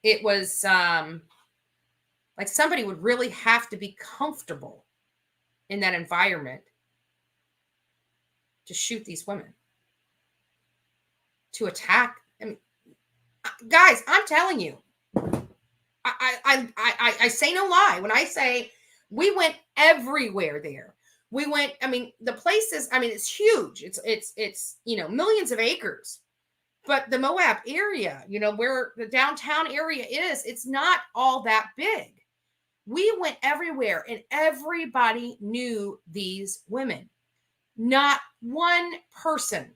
S1: it was like somebody would really have to be comfortable in that environment to shoot these women, to attack. I mean, guys, I'm telling you, I say no lie when I say we went everywhere there. We went, the place is, it's huge. It's millions of acres. But the Moab area, where the downtown area is, it's not all that big. We went everywhere and everybody knew these women. Not one person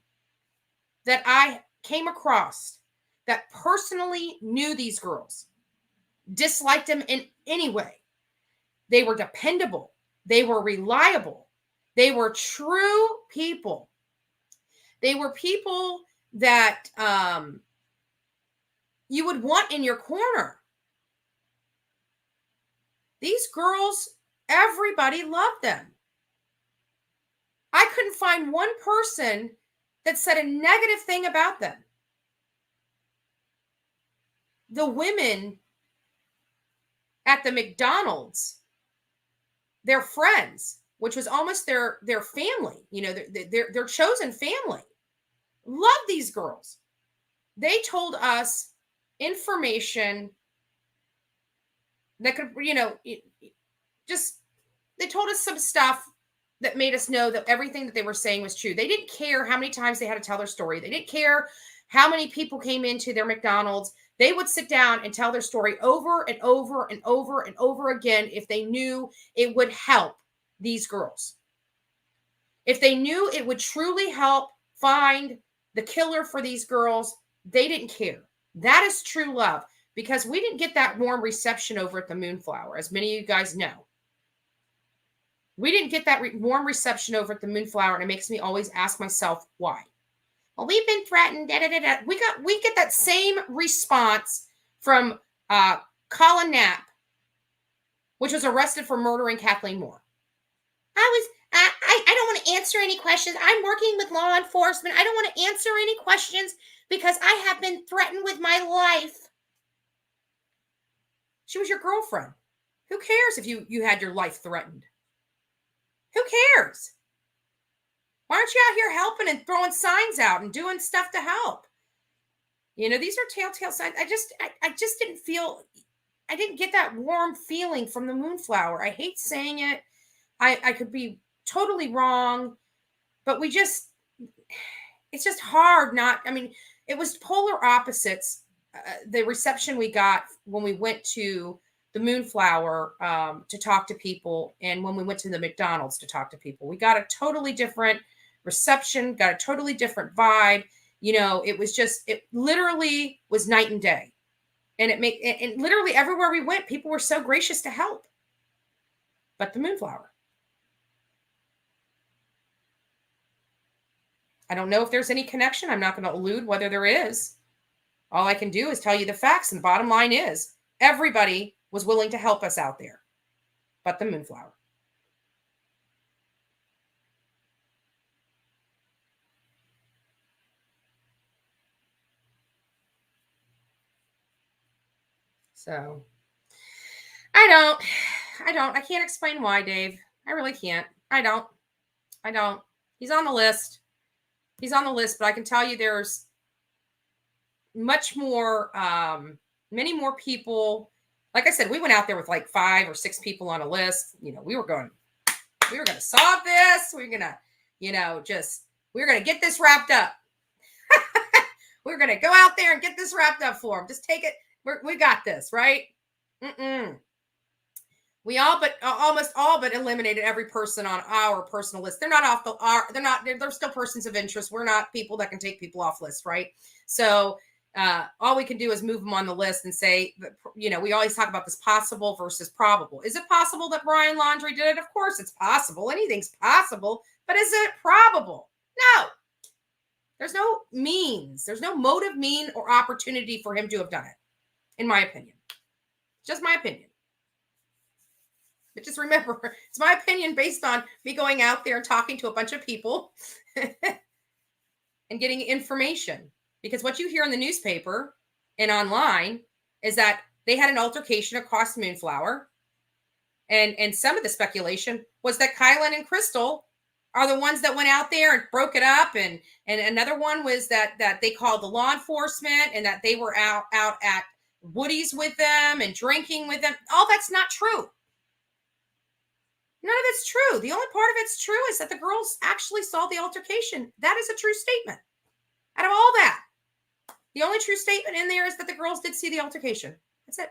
S1: that I came across that personally knew these girls disliked them in any way. They were dependable. They were reliable. They were true people. They were people that you would want in your corner. These girls, everybody loved them. I couldn't find one person that said a negative thing about them. The women at the McDonald's, their friends, which was almost their family, their chosen family, loved these girls. They told us information that could, they told us some stuff that made us know that everything that they were saying was true. They didn't care how many times they had to tell their story. They didn't care how many people came into their McDonald's. They would sit down and tell their story over and over and over and over again if they knew it would help these girls. If they knew it would truly help find the killer for these girls, they didn't care. That is true love, because we didn't get that warm reception over at the Moonflower, as many of you guys know. We didn't get that warm reception over at the Moonflower, and it makes me always ask myself why. Well, we've been threatened. Da, da, da, da. We get that same response from Colin Knapp, which was arrested for murdering Kathleen Moore. I don't want to answer any questions. I'm working with law enforcement. I don't want to answer any questions because I have been threatened with my life. She was your girlfriend. Who cares if you had your life threatened? Who cares? Why aren't you out here helping and throwing signs out and doing stuff to help? You know, these are telltale signs. I just didn't feel, I didn't get that warm feeling from the Moonflower. I hate saying it. I could be totally wrong, but it's just hard not, I mean, it was polar opposites. The reception we got when we went to the Moonflower to talk to people, and when we went to the McDonald's to talk to people, we got a totally different reception, got a totally different vibe. You know, it literally was night and day. And and literally everywhere we went, people were so gracious to help. But the Moonflower, I don't know if there's any connection. I'm not going to allude whether there is. All I can do is tell you the facts. And the bottom line is everybody was willing to help us out there, but the Moonflower. So I can't explain why, Dave. I really can't. I don't. He's on the list. But I can tell you there's much more, many more people. Like I said, we went out there with like 5 or 6 people on a list. You know, we were going to solve this. We're going to, we're going to get this wrapped up. We're going to go out there and get this wrapped up for them. Just take it. We got this, right? We almost all but eliminated every person on our personal list. They're not off they're still persons of interest. We're not people that can take people off lists, right? So all we can do is move them on the list and say, we always talk about this possible versus probable. Is it possible that Brian Laundrie did it? Of course it's possible. Anything's possible, but is it probable? No. There's no means. There's no motive, mean, or opportunity for him to have done it, in my opinion. Just my opinion. But just remember, it's my opinion based on me going out there and talking to a bunch of people and getting information. Because what you hear in the newspaper and online is that they had an altercation across Moonflower. And some of the speculation was that Kylan and Crystal are the ones that went out there and broke it up. And another one was that they called the law enforcement and that they were out at Woody's with them and drinking with them. All that's not true. None of it's true. The only part of it's true is that the girls actually saw the altercation. That is a true statement. Out of all that, the only true statement in there is that the girls did see the altercation. That's it.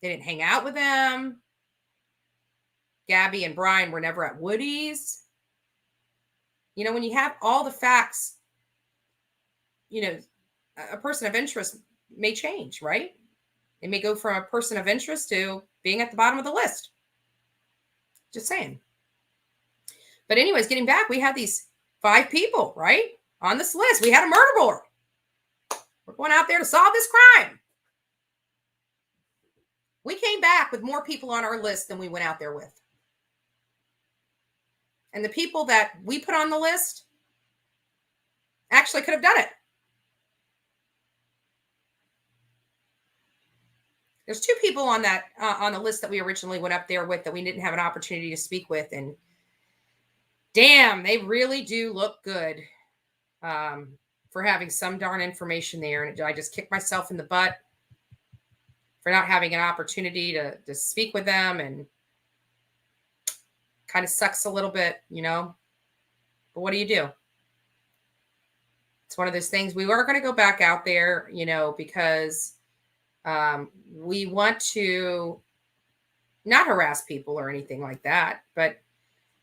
S1: They didn't hang out with them. Gabby and Brian were never at Woody's. When you have all the facts, a person of interest may change, right? It may go from a person of interest to being at the bottom of the list. Just saying. But anyways, getting back, we had these 5 people, right? On this list. We had a murder board. We're going out there to solve this crime. We came back with more people on our list than we went out there with. And the people that we put on the list actually could have done it. There's 2 people on that on the list that we originally went up there with that we didn't have an opportunity to speak with, and damn, they really do look good for having some darn information there. And I just kicked myself in the butt for not having an opportunity to speak with them. And Kind of sucks a little bit, you know, but what do you do? It's one of those things. We are going to go back out there, you know, because we want to not harass people or anything like that, but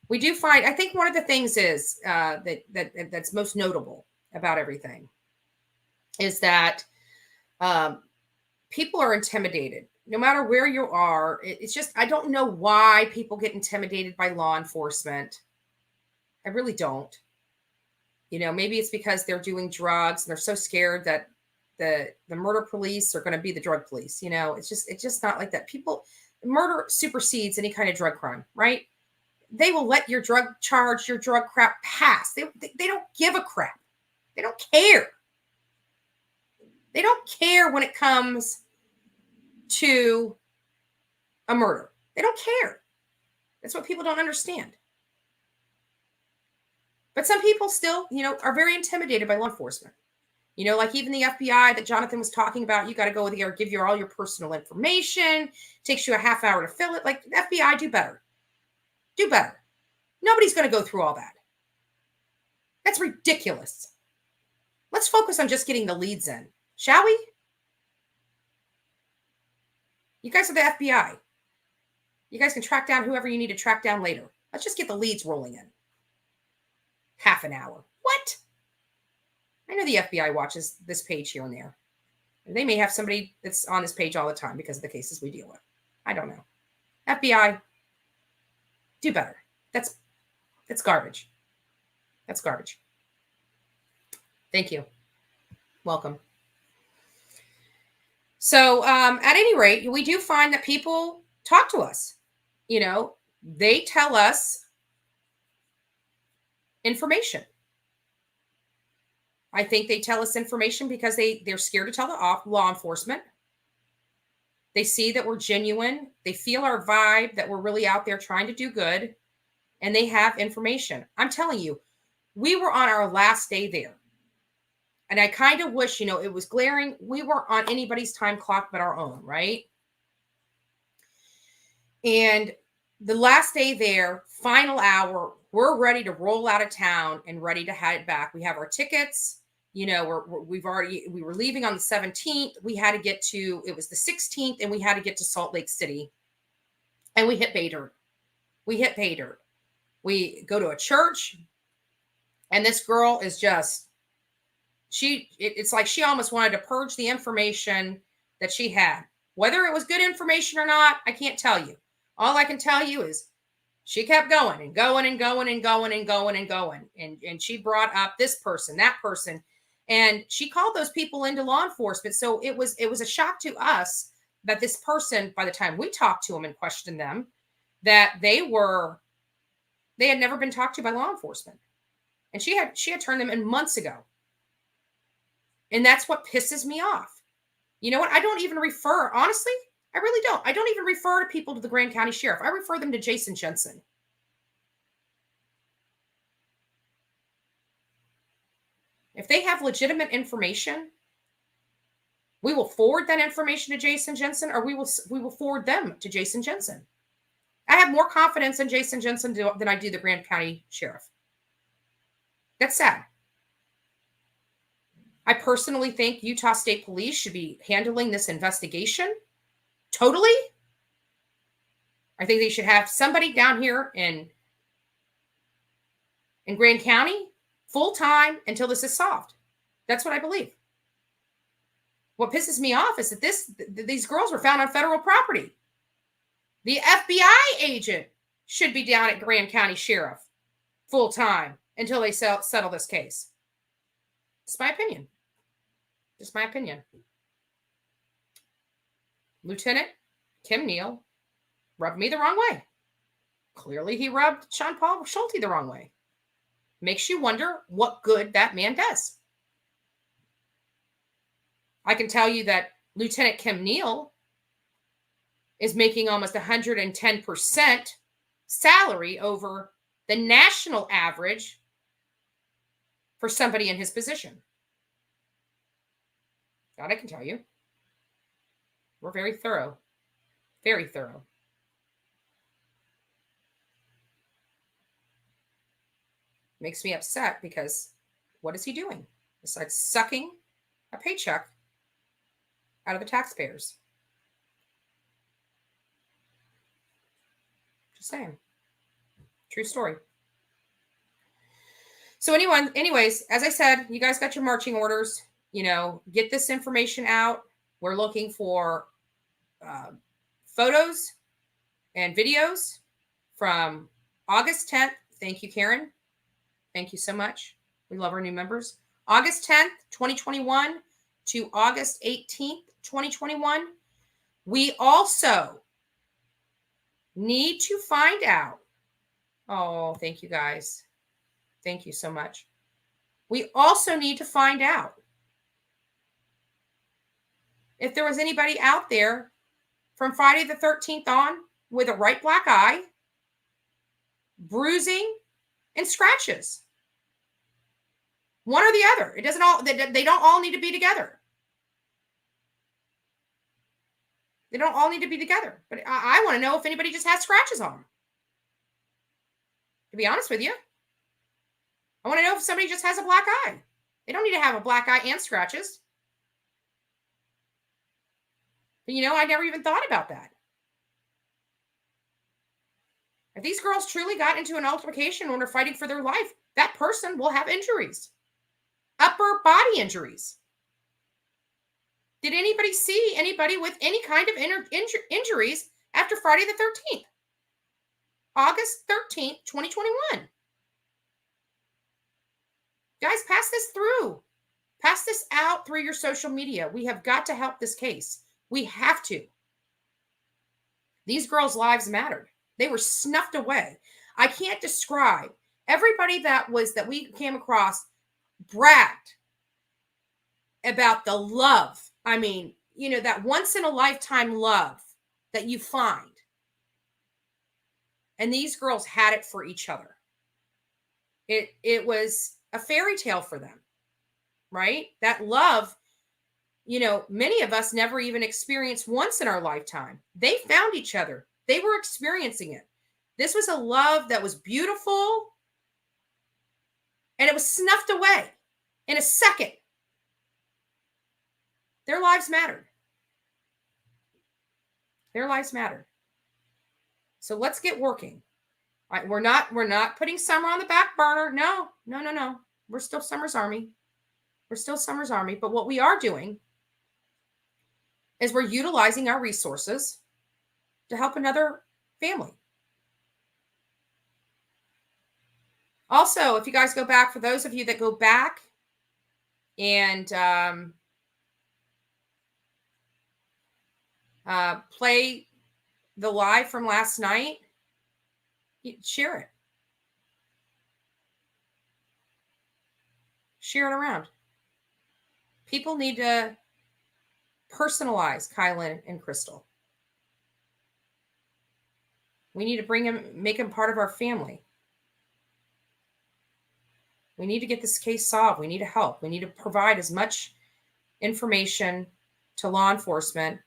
S1: we do find, I think one of the things is that's most notable about everything is that people are intimidated no matter where you are. It's just, I don't know why people get intimidated by law enforcement. I really don't. You know, maybe it's because they're doing drugs and they're so scared that the murder police are going to be the drug police. You know, it's just not like that. People, murder supersedes any kind of drug crime, right? They will let your drug charge, your drug crap pass. They don't give a crap. They don't care. They don't care when it comes to a murder. They don't care. That's what people don't understand. But some people still, you know, are very intimidated by law enforcement. You know, like even the FBI that Jonathan was talking about, you got to go there, give you all your personal information. Takes you a half hour to fill it. Like FBI, do better. Do better. Nobody's going to go through all that. That's ridiculous. Let's focus on just getting the leads in, shall we? You guys are the FBI. You guys can track down whoever you need to track down later. Let's just get the leads rolling in. Half an hour. What? I know the FBI watches this page here and there. They may have somebody that's on this page all the time because of the cases we deal with. I don't know. FBI, do better. That's garbage. That's garbage. Thank you. Welcome. So at any rate, we do find that people talk to us. You know, they tell us information. I think they tell us information because they're scared to tell the law enforcement. They see that we're genuine. They feel our vibe, that we're really out there trying to do good. And they have information. I'm telling you, we were on our last day there. And I kind of wish, you know, it was glaring. We weren't on anybody's time clock but our own, right? And the last day there, final hour, we're ready to roll out of town and ready to head back. We have our tickets. You know, we were leaving on the 17th. We had to get to, it was the 16th, and we had to get to Salt Lake City. And we hit pay dirt. We go to a church, and this girl is just, it's like she almost wanted to purge the information that she had. Whether it was good information or not, I can't tell you. All I can tell you is she kept going and going and going and going and going and going. And she brought up this person, that person, and she called those people into law enforcement. So it was a shock to us that this person, by the time we talked to them and questioned them, that they had never been talked to by law enforcement. And she had turned them in months ago. And that's what pisses me off. You know what? I don't even refer, honestly, I really don't. I don't even refer to people to the Grand County Sheriff. I refer them to Jason Jensen. If they have legitimate information, we will forward that information to Jason Jensen, or we will forward them to Jason Jensen. I have more confidence in Jason Jensen than I do the Grand County Sheriff. That's sad. I personally think Utah State Police should be handling this investigation totally. I think they should have somebody down here in Grand County full-time until this is solved. That's what I believe. What pisses me off is that these girls were found on federal property. The FBI agent should be down at Grand County Sheriff full-time until they settle this case. It's my opinion. Just my opinion. Lieutenant Kim Neal rubbed me the wrong way. Clearly, he rubbed Sean Paul Schulte the wrong way. Makes you wonder what good that man does. I can tell you that Lieutenant Kim Neal is making almost 110% salary over the national average for somebody in his position. That I can tell you. We're very thorough. Very thorough. Makes me upset because what is he doing besides sucking a paycheck out of the taxpayers? Just saying. True story. So anyways, as I said, you guys got your marching orders. Get this information out. We're looking for photos and videos from August 10th. Thank you, Karen. Thank you so much. We love our new members. August 10th, 2021 to August 18th, 2021. We also need to find out. Oh, thank you guys. Thank you so much. We also need to find out if there was anybody out there from Friday the 13th on with a right black eye, bruising, and scratches. One or the other. It doesn't all, they don't all need to be together. They don't all need to be together. But I want to know if anybody just has scratches on them. To be honest with you. I want to know if somebody just has a black eye. They don't need to have a black eye and scratches. But I never even thought about that. If these girls truly got into an altercation when they're fighting for their life, that person will have injuries. Upper body injuries. Did anybody see anybody with any kind of injuries after Friday the 13th? August 13th, 2021. Guys, pass this through. Pass this out through your social media. We have got to help this case. We have to. These girls' lives mattered. They were snuffed away. I can't describe. Everybody that we came across bragged about the love. I mean, that once in a lifetime love that you find. And these girls had it for each other. It was a fairy tale for them, right? That love, many of us never even experienced once in our lifetime. They found each other. They were experiencing it. This was a love that was beautiful, and it was snuffed away in a second. Their lives mattered. Their lives mattered. So let's get working. All right, we're not putting Summer on the back burner. No. We're still Summer's Army. We're still Summer's Army. But what we are doing is we're utilizing our resources to help another family. Also, if you guys go back, for those of you that go back and play the live from last night, share it. Share it around. People need to personalize Kylan and Crystal. We need to make him part of our family. We need to get this case solved. We need to help. We need to provide as much information to law enforcement.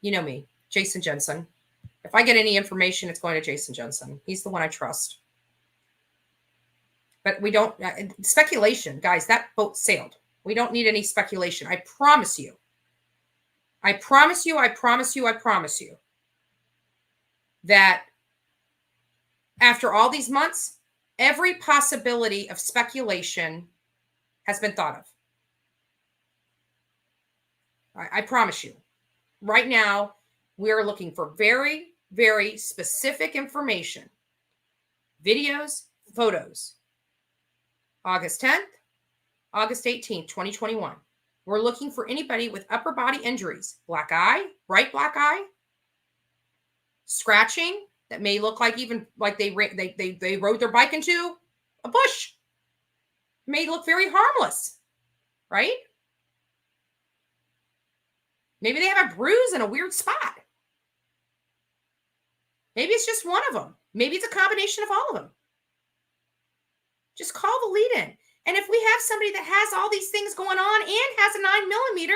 S1: You know me, Jason Jensen. If I get any information, it's going to Jason Jensen. He's the one I trust. But we don't, speculation, guys, that boat sailed. We don't need any speculation. I promise you. I promise you that after all these months, every possibility of speculation has been thought of. I promise you. Right now, we are looking for very, very specific information. Videos, photos. August 10th, August 18th, 2021. We're looking for anybody with upper body injuries. Black eye, right black eye, scratching that may look like they rode their bike into a bush. May look very harmless, right? Maybe they have a bruise in a weird spot. Maybe it's just one of them. Maybe it's a combination of all of them. Just call the lead in. And if we have somebody that has all these things going on and has a 9mm,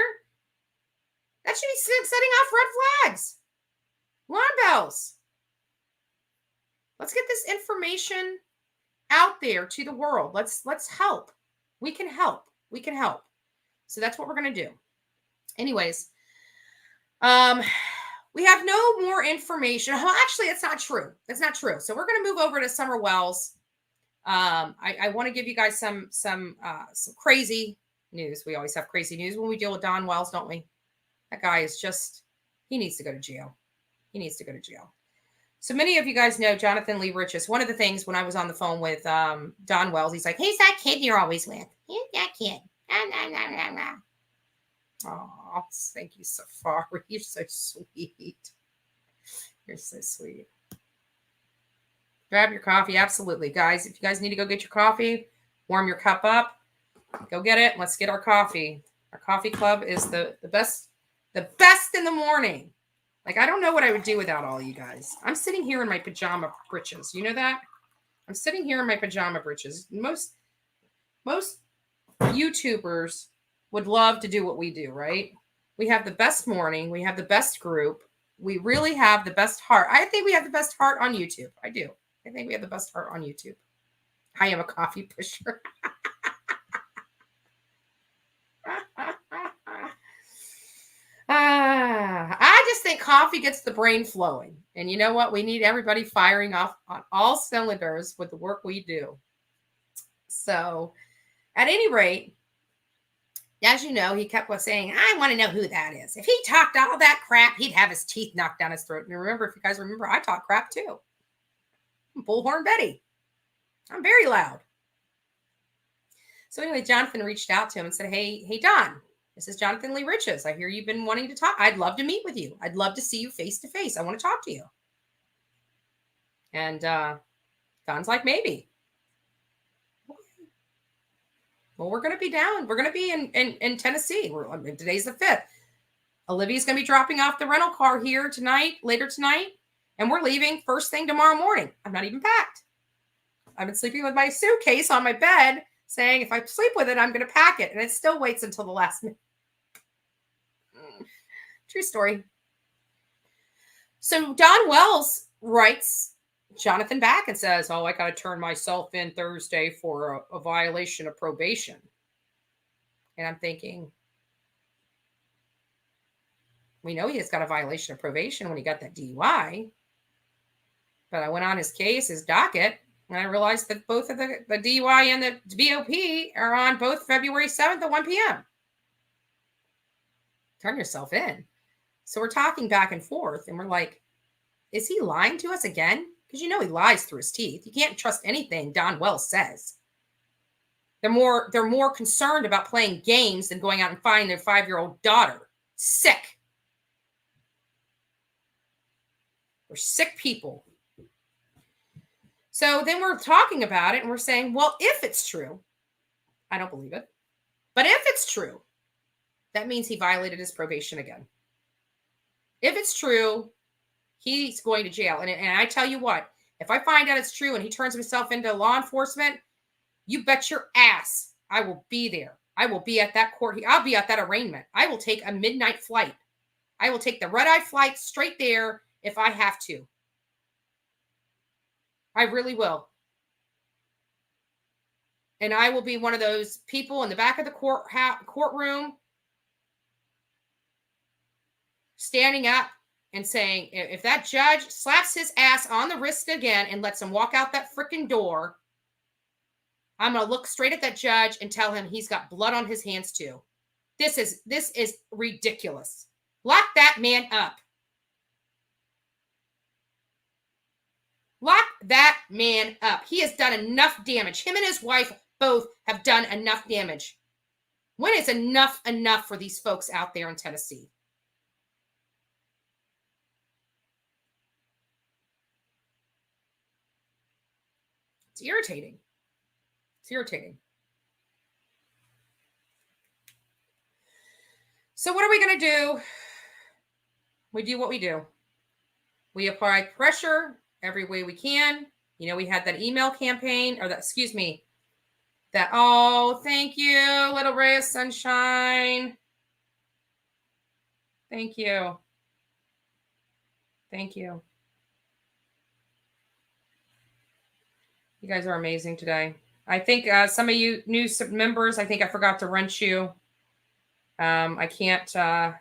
S1: that should be setting off red flags, alarm bells. Let's get this information out there to the world. Let's help. We can help. We can help. So that's what we're going to do. Anyways, we have no more information. Well, actually, it's not true. That's not true. So we're going to move over to Summer Wells. I want to give you guys some crazy news. We always have crazy news when we deal with Don Wells, don't we? That guy is just, he needs to go to jail. He needs to go to jail. So many of you guys know Jonathan Lee Riches. One of the things when I was on the phone with Don Wells, he's like, he's that kid you're always with. He's that kid. Oh, thank you, Safari. You're so sweet. You're so sweet. Grab your coffee. Absolutely. Guys, if you guys need to go get your coffee, warm your cup up, go get it. Let's get our coffee. Our coffee club is the best in the morning. Like, I don't know what I would do without all you guys. I'm sitting here in my pajama breeches. You know that? I'm sitting here in my pajama breeches. Most YouTubers would love to do what we do, right? We have the best morning. We have the best group. We really have the best heart. I think we have the best heart on YouTube. I do. I think we have the best heart on YouTube. I am a coffee pusher. I just think coffee gets the brain flowing. And you know what? We need everybody firing off on all cylinders with the work we do. So at any rate, as you know, he kept saying, I want to know who that is. If he talked all that crap, he'd have his teeth knocked down his throat. And remember, if you guys remember, I talk crap too. I'm Bullhorn Betty. I'm very loud. So anyway, Jonathan reached out to him and said, hey, Don, this is Jonathan Lee Riches. I hear you've been wanting to talk. I'd love to meet with you. I'd love to see you face to face. I want to talk to you. And Don's like, maybe. Well, we're going to be down. We're going to be in Tennessee. Today's the 5th. Olivia's going to be dropping off the rental car here later tonight. And we're leaving first thing tomorrow morning. I'm not even packed. I've been sleeping with my suitcase on my bed, saying if I sleep with it, I'm going to pack it. And it still waits until the last minute. True story. So Don Wells writes Jonathan back and says, I got to turn myself in Thursday for a violation of probation. And I'm thinking, we know he has got a violation of probation when he got that DUI. But I went on his case, his docket, and I realized that both of the DUI and the BOP are on both February 7th at 1 p.m. Turn yourself in. So we're talking back and forth, and we're like, is he lying to us again? Because you know he lies through his teeth. You can't trust anything Don Wells says. They're more concerned about playing games than going out and finding their 5-year-old daughter. Sick. We're sick people. So then we're talking about it and we're saying, well, if it's true, I don't believe it. But if it's true, that means he violated his probation again. If it's true, he's going to jail. And I tell you what, if I find out it's true and he turns himself into law enforcement, you bet your ass I will be there. I will be at that court. I'll be at that arraignment. I will take a midnight flight. I will take the red-eye flight straight there if I have to. I really will. And I will be one of those people in the back of the courtroom standing up and saying, if that judge slaps his ass on the wrist again and lets him walk out that freaking door, I'm going to look straight at that judge and tell him he's got blood on his hands too. This is ridiculous. Lock that man up. Lock that man up. He has done enough damage. Him and his wife both have done enough damage. When is enough for these folks out there in Tennessee? It's irritating. It's irritating. So what are we going to do? We do what we do. We apply pressure every way we can. You know, we had that email campaign, thank you, little ray of sunshine. Thank you. Thank you. You guys are amazing today. I think some of you new members, I think I forgot to wrench you. I can't. I'm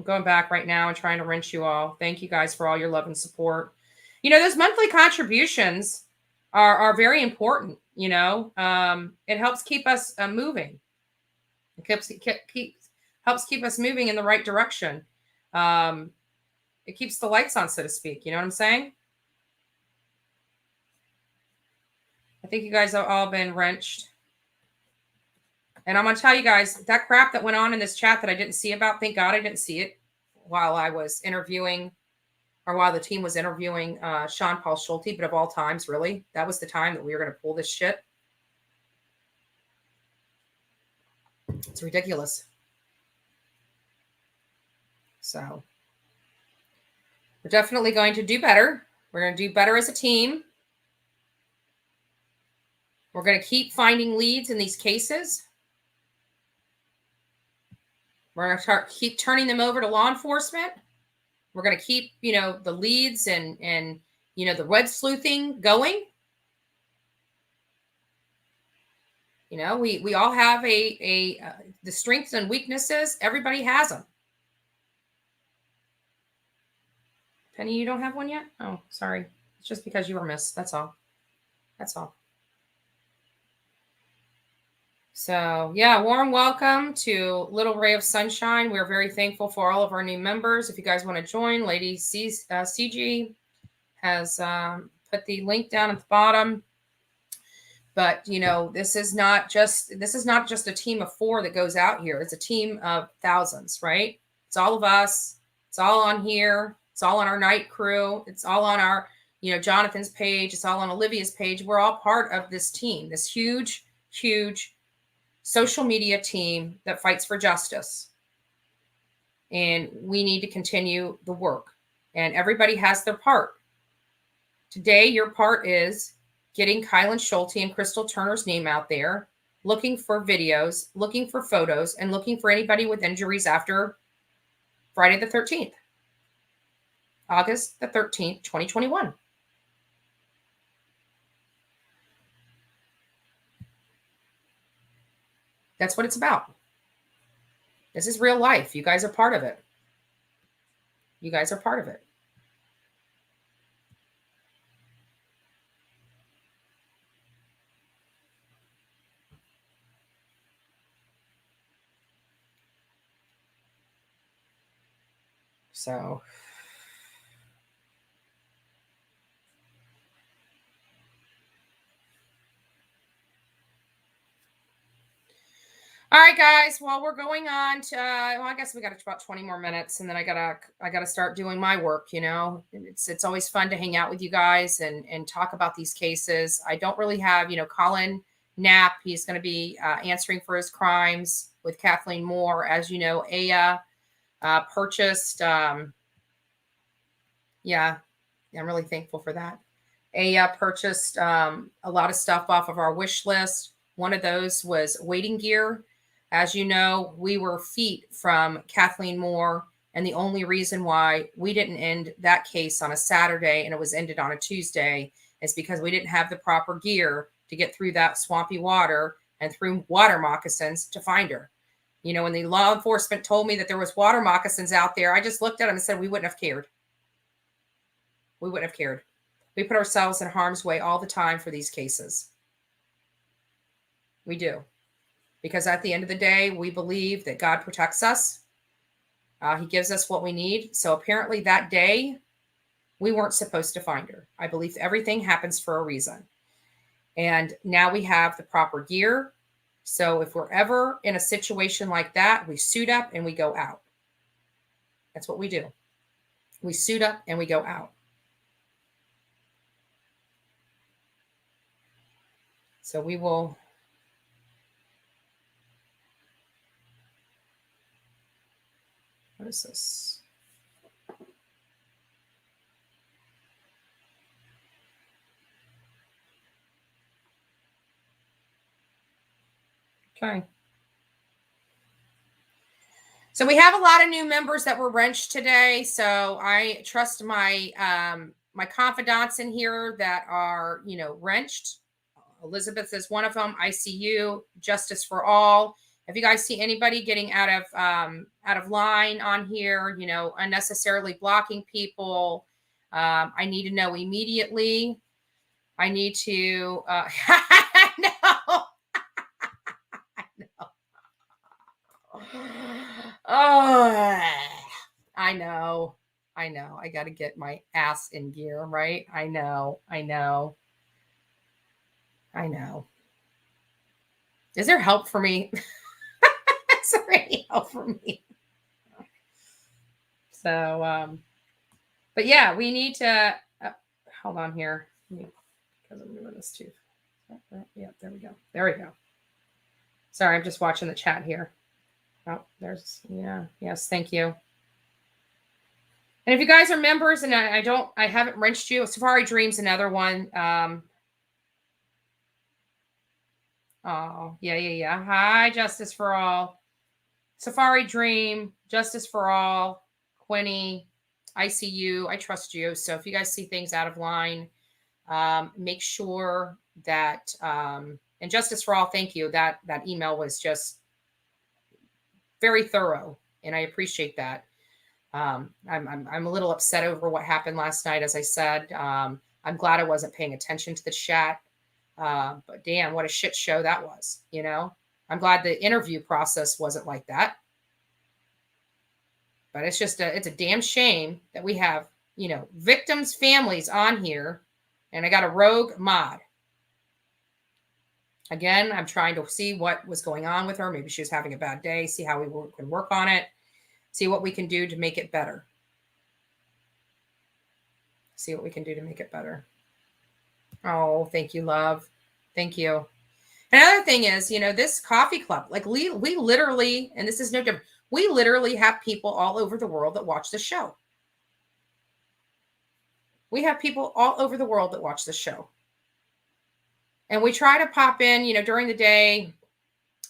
S1: going back right now and trying to wrench you all. Thank you guys for all your love and support. You know, those monthly contributions are very important. You know, it helps keep us moving. It helps keep us moving in the right direction. It keeps the lights on, so to speak. You know what I'm saying? I think you guys have all been wrenched. And I'm going to tell you guys, that crap that went on in this chat that I didn't see about, thank God I didn't see it while I was interviewing, or while the team was interviewing Sean Paul Schulte, but of all times, really, that was the time that we were going to pull this shit. It's ridiculous. So we're definitely going to do better. We're going to do better as a team. We're going to keep finding leads in these cases. We're going to keep turning them over to law enforcement. We're going to keep, you know, the leads and you know, the web sleuthing going. You know, we all have the strengths and weaknesses. Everybody has them. Penny, you don't have one yet? Oh, sorry. It's just because you were missed. That's all. That's all. So, yeah, warm welcome to Little Ray of Sunshine. We're very thankful for all of our new members. If you guys want to join, Lady CG has put the link down at the bottom. But, you know, this is not just a team of 4 that goes out here. It's a team of thousands, right? It's all of us. It's all on here. It's all on our night crew. It's all on our, you know, Jonathan's page. It's all on Olivia's page. We're all part of this team, this huge, huge social media team that fights for justice. And we need to continue the work. And everybody has their part. Today, your part is getting Kylan Schulte and Crystal Turner's name out there, looking for videos, looking for photos, and looking for anybody with injuries after Friday the 13th, August the 13th, 2021. That's what it's about. This is real life. You guys are part of it. You guys are part of it. So, all right, guys. Well, we're going on to. Well, I guess we got about 20 more minutes, and then I gotta start doing my work. You know, it's always fun to hang out with you guys and talk about these cases. I don't really have, you know, Colin Knapp. He's going to be answering for his crimes with Kathleen Moore, as you know. Aya purchased. Yeah, I'm really thankful for that. Aya purchased a lot of stuff off of our wish list. One of those was wading gear. As you know, we were feet from Kathleen Moore, and the only reason why we didn't end that case on a Saturday and it was ended on a Tuesday is because we didn't have the proper gear to get through that swampy water and through water moccasins to find her. You know, when the law enforcement told me that there was water moccasins out there, I just looked at them and said, we wouldn't have cared. We wouldn't have cared. We put ourselves in harm's way all the time for these cases. We do. Because at the end of the day, we believe that God protects us. He gives us what we need. So apparently that day, we weren't supposed to find her. I believe everything happens for a reason. And now we have the proper gear. So if we're ever in a situation like that, we suit up and we go out. That's what we do. We suit up and we go out. So we will. What is this? Okay. So we have a lot of new members that were wrenched today. So I trust my my confidants in here that are, wrenched. Elizabeth is one of them. ICU, Justice for All. If you guys see anybody getting out of line on here, unnecessarily blocking people, I need to know immediately. I need to. I know. Oh, I know. I got to get my ass in gear, right? I know. Is there help for me? Is there any help for me? So, but yeah, we need to, hold on here. Because I'm doing this too. Yeah, there we go. Sorry, I'm just watching the chat here. Oh, yes, thank you. And if you guys are members and I haven't wrenched you, Safari Dream's another one. Oh, yeah. Hi, Justice for All. Safari Dream, Justice for All, Quinny, ICU. I trust you. So if you guys see things out of line, make sure that, and Justice for All, thank you. That email was just very thorough, and I appreciate that. I'm a little upset over what happened last night. As I said, I'm glad I wasn't paying attention to the chat. But damn, what a shit show that was. I'm glad the interview process wasn't like that. But it's a damn shame that we have, victims' families on here, and I got a rogue mod. Again, I'm trying to see what was going on with her. Maybe she was having a bad day. See how we can work on it. See what we can do to make it better. Oh, thank you, love. Thank you. Another thing is, this coffee club, like we literally, and this is no different, we literally have people all over the world that watch the show. We have people all over the world that watch the show. And we try to pop in, during the day.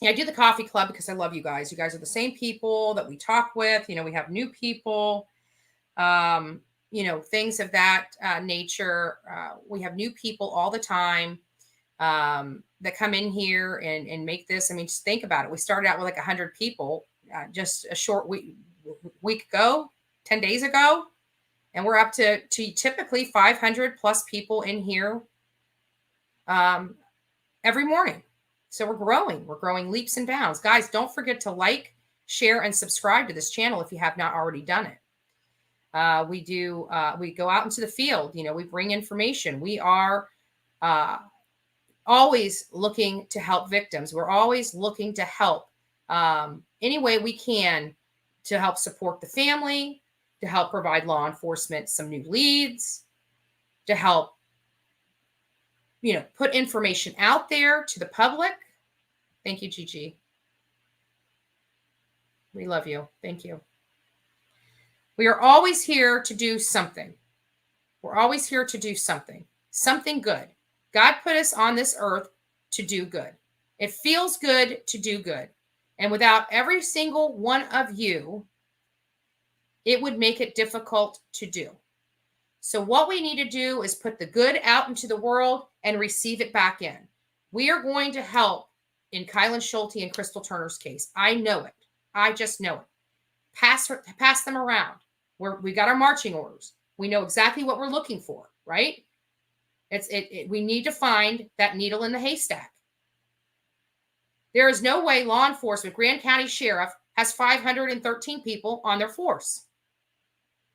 S1: I do the coffee club because I love you guys. You guys are the same people that we talk with. We have new people, things of that nature. We have new people all the time that come in here and make this. I mean, just think about it. We started out with like 100 people just a short week ago, 10 days ago. And we're up to typically 500 plus people in here every morning. So we're growing leaps and bounds. Guys, don't forget to like, share, and subscribe to this channel if you have not already done it. We go out into the field, we bring information. We are always looking to help victims. We're always looking to help any way we can to help support the family, to help provide law enforcement some new leads, to help put information out there to the public. Thank you, Gigi. We love you. Thank you. We are always here to do something. We're always here to do something good. God put us on this earth to do good. It feels good to do good. And without every single one of you, it would make it difficult to do. So what we need to do is put the good out into the world and receive it back in. We are going to help in Kylan Schulte and Crystal Turner's case. I know it. I just know it. Pass them around. We got our marching orders. We know exactly what we're looking for, right? We need to find that needle in the haystack. There is no way law enforcement, Grand County Sheriff, has 513 people on their force.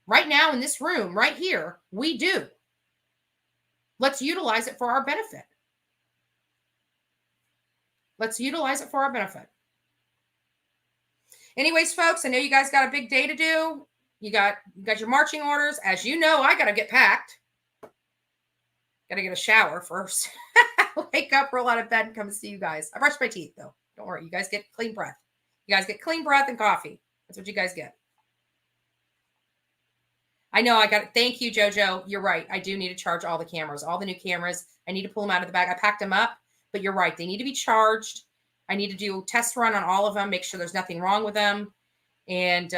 S1: Right now in this room, right here, we do. Let's utilize it for our benefit. Anyways, folks, I know you guys got a big day to do. You got your marching orders. As you know, I got to get packed. Got to get a shower first. Wake up, roll out of bed, and come and see you guys. I brushed my teeth, though. Don't worry. You guys get clean breath. You guys get clean breath and coffee. That's what you guys get. I know thank you, Jojo. You're right. I do need to charge all the cameras, all the new cameras. I need to pull them out of the bag. I packed them up, but you're right. They need to be charged. I need to do a test run on all of them, make sure there's nothing wrong with them. And,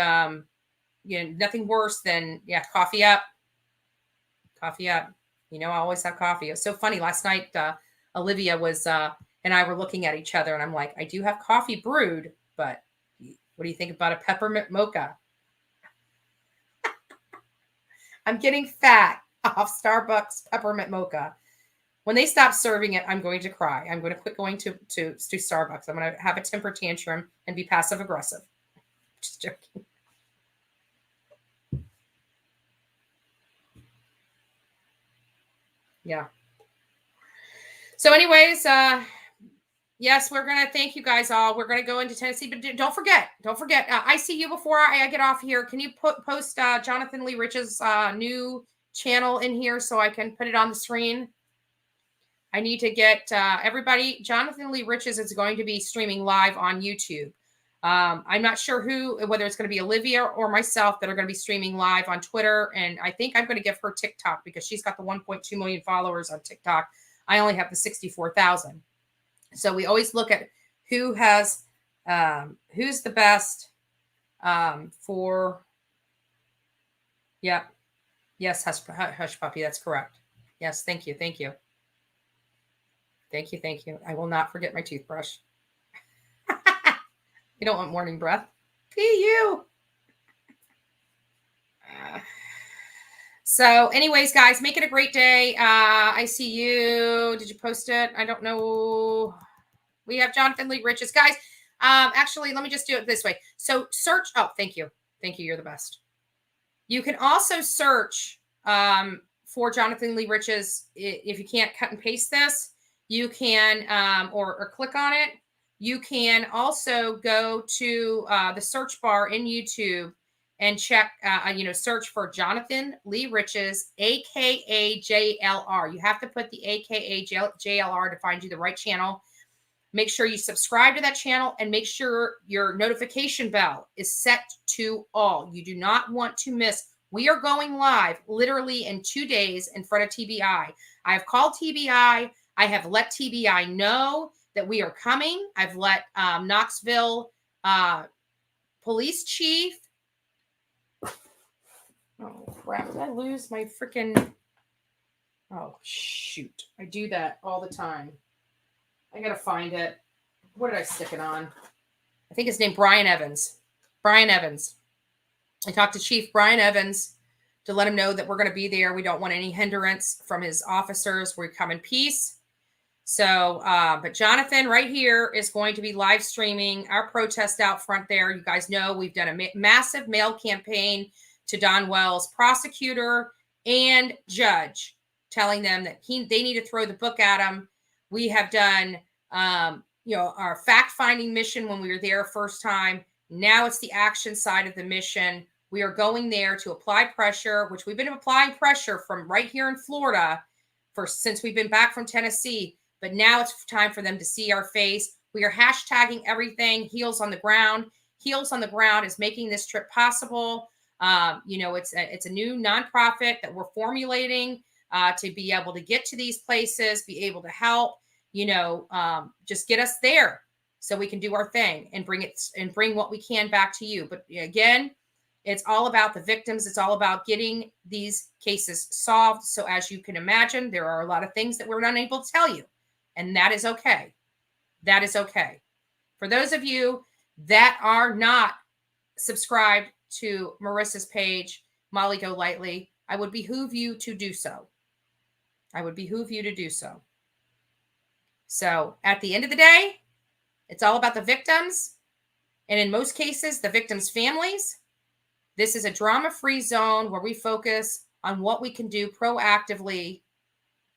S1: nothing worse than, coffee up, Coffee up. You know, I always have coffee. It was so funny. Last night, Olivia was and I were looking at each other, and I'm like, I do have coffee brewed, but what do you think about a peppermint mocha? I'm getting fat off Starbucks peppermint mocha. When they stop serving it, I'm going to cry. I'm going to quit going to Starbucks. I'm going to have a temper tantrum and be passive aggressive. Just joking. Yeah. So anyways, yes, we're going to thank you guys all. We're going to go into Tennessee, but don't forget, I see you before I get off here. Can you post Jonathan Lee Rich's new channel in here so I can put it on the screen? I need to get everybody. Jonathan Lee Riches is going to be streaming live on YouTube. I'm not sure whether it's going to be Olivia or myself that are going to be streaming live on Twitter. And I think I'm going to give her TikTok because she's got the 1.2 million followers on TikTok. I only have the 64,000. So we always look at who has, who's the best for, yeah. Yes, Hush Puppy, that's correct. Yes, thank you. Thank you. Thank you. Thank you. I will not forget my toothbrush. You don't want morning breath. PU. So anyways, guys, make it a great day. I see you. Did you post it? I don't know. We have Jonathan Lee Riches. Guys, actually, let me just do it this way. So search. Oh, thank you. Thank you. You're the best. You can also search for Jonathan Lee Riches. If you can't cut and paste this, you can, or click on it. You can also go to the search bar in YouTube and check, search for Jonathan Lee Riches, AKA JLR. You have to put the AKA JLR to find you the right channel. Make sure you subscribe to that channel and make sure your notification bell is set to all. You do not want to miss. We are going live literally in 2 days in front of TBI. I have called TBI. I have let TBI know that we are coming. I've let Knoxville police chief. Oh, crap. Did I lose my freaking... Oh, shoot. I do that all the time. I got to find it. Where did I stick it on? I think his name, Brian Evans. Brian Evans. I talked to Chief Brian Evans to let him know that we're going to be there. We don't want any hindrance from his officers. We come in peace. So, but Jonathan right here is going to be live streaming our protest out front there. You guys know we've done a massive mail campaign to Don Wells, prosecutor and judge, telling them that they need to throw the book at him. We have done, our fact-finding mission when we were there first time. Now it's the action side of the mission. We are going there to apply pressure, which we've been applying pressure from right here in Florida since we've been back from Tennessee. But now it's time for them to see our face. We are hashtagging everything. Heels on the Ground. Heels on the Ground is making this trip possible. It's a new nonprofit that we're formulating to be able to get to these places, be able to help, just get us there so we can do our thing and bring what we can back to you. But again, it's all about the victims. It's all about getting these cases solved. So as you can imagine, there are a lot of things that we're unable to tell you. And that is okay. That is okay. For those of you that are not subscribed to Marissa's page, Molly Go Lightly, I would behoove you to do so. So at the end of the day, it's all about the victims. And in most cases, the victims' families. This is a drama-free zone where we focus on what we can do proactively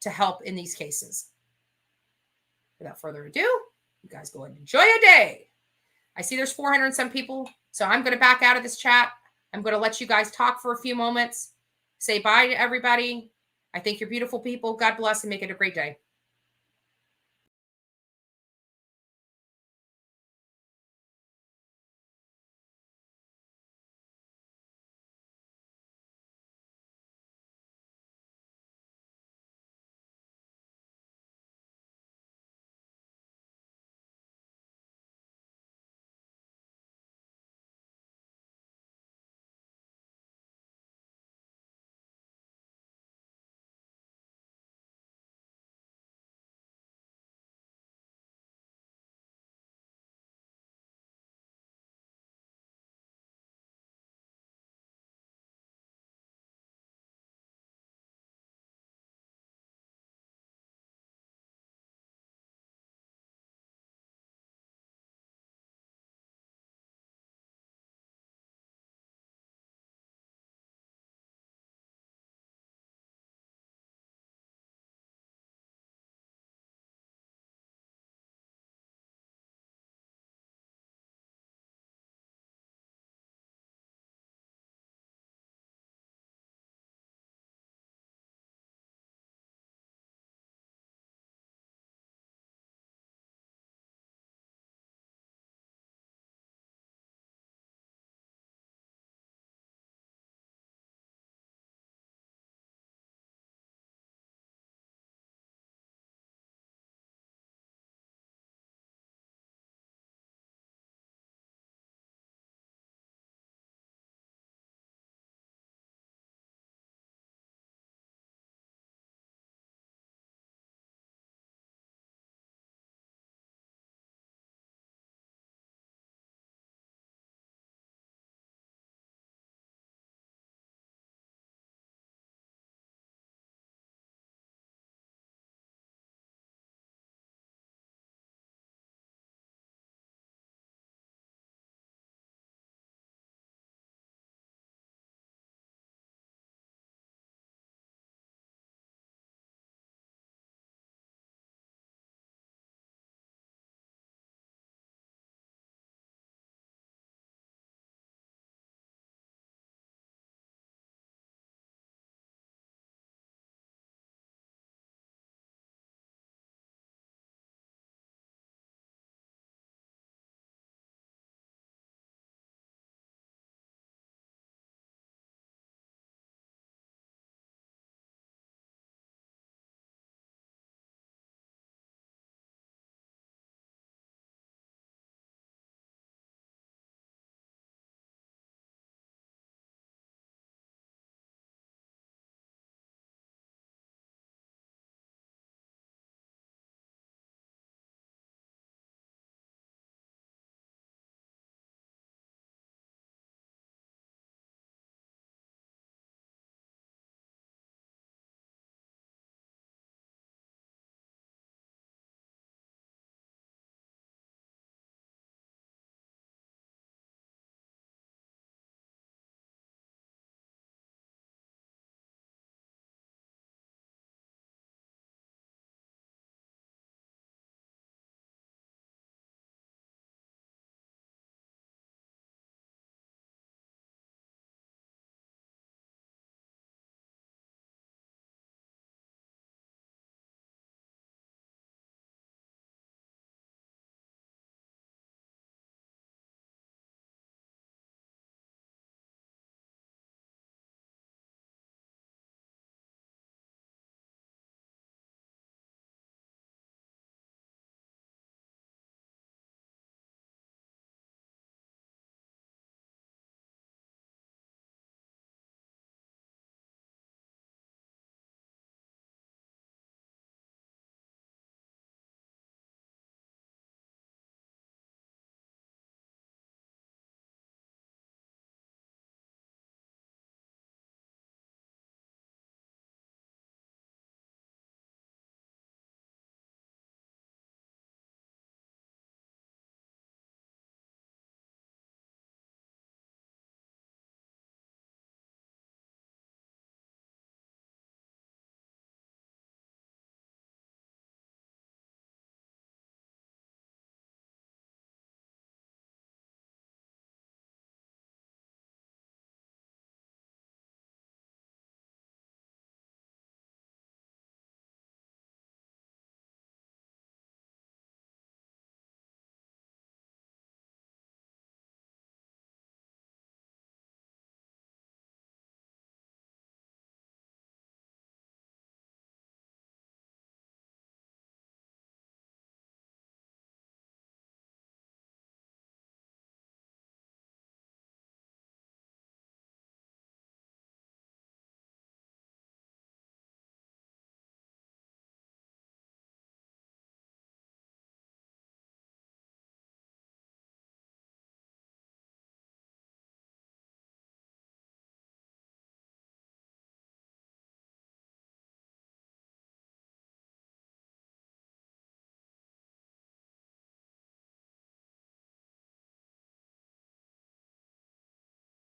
S1: to help in these cases. Without further ado, you guys go and enjoy your day. I see there's 400 and some people, so I'm going to back out of this chat. I'm going to let you guys talk for a few moments. Say bye to everybody. I think you're beautiful people. God bless and make it a great day.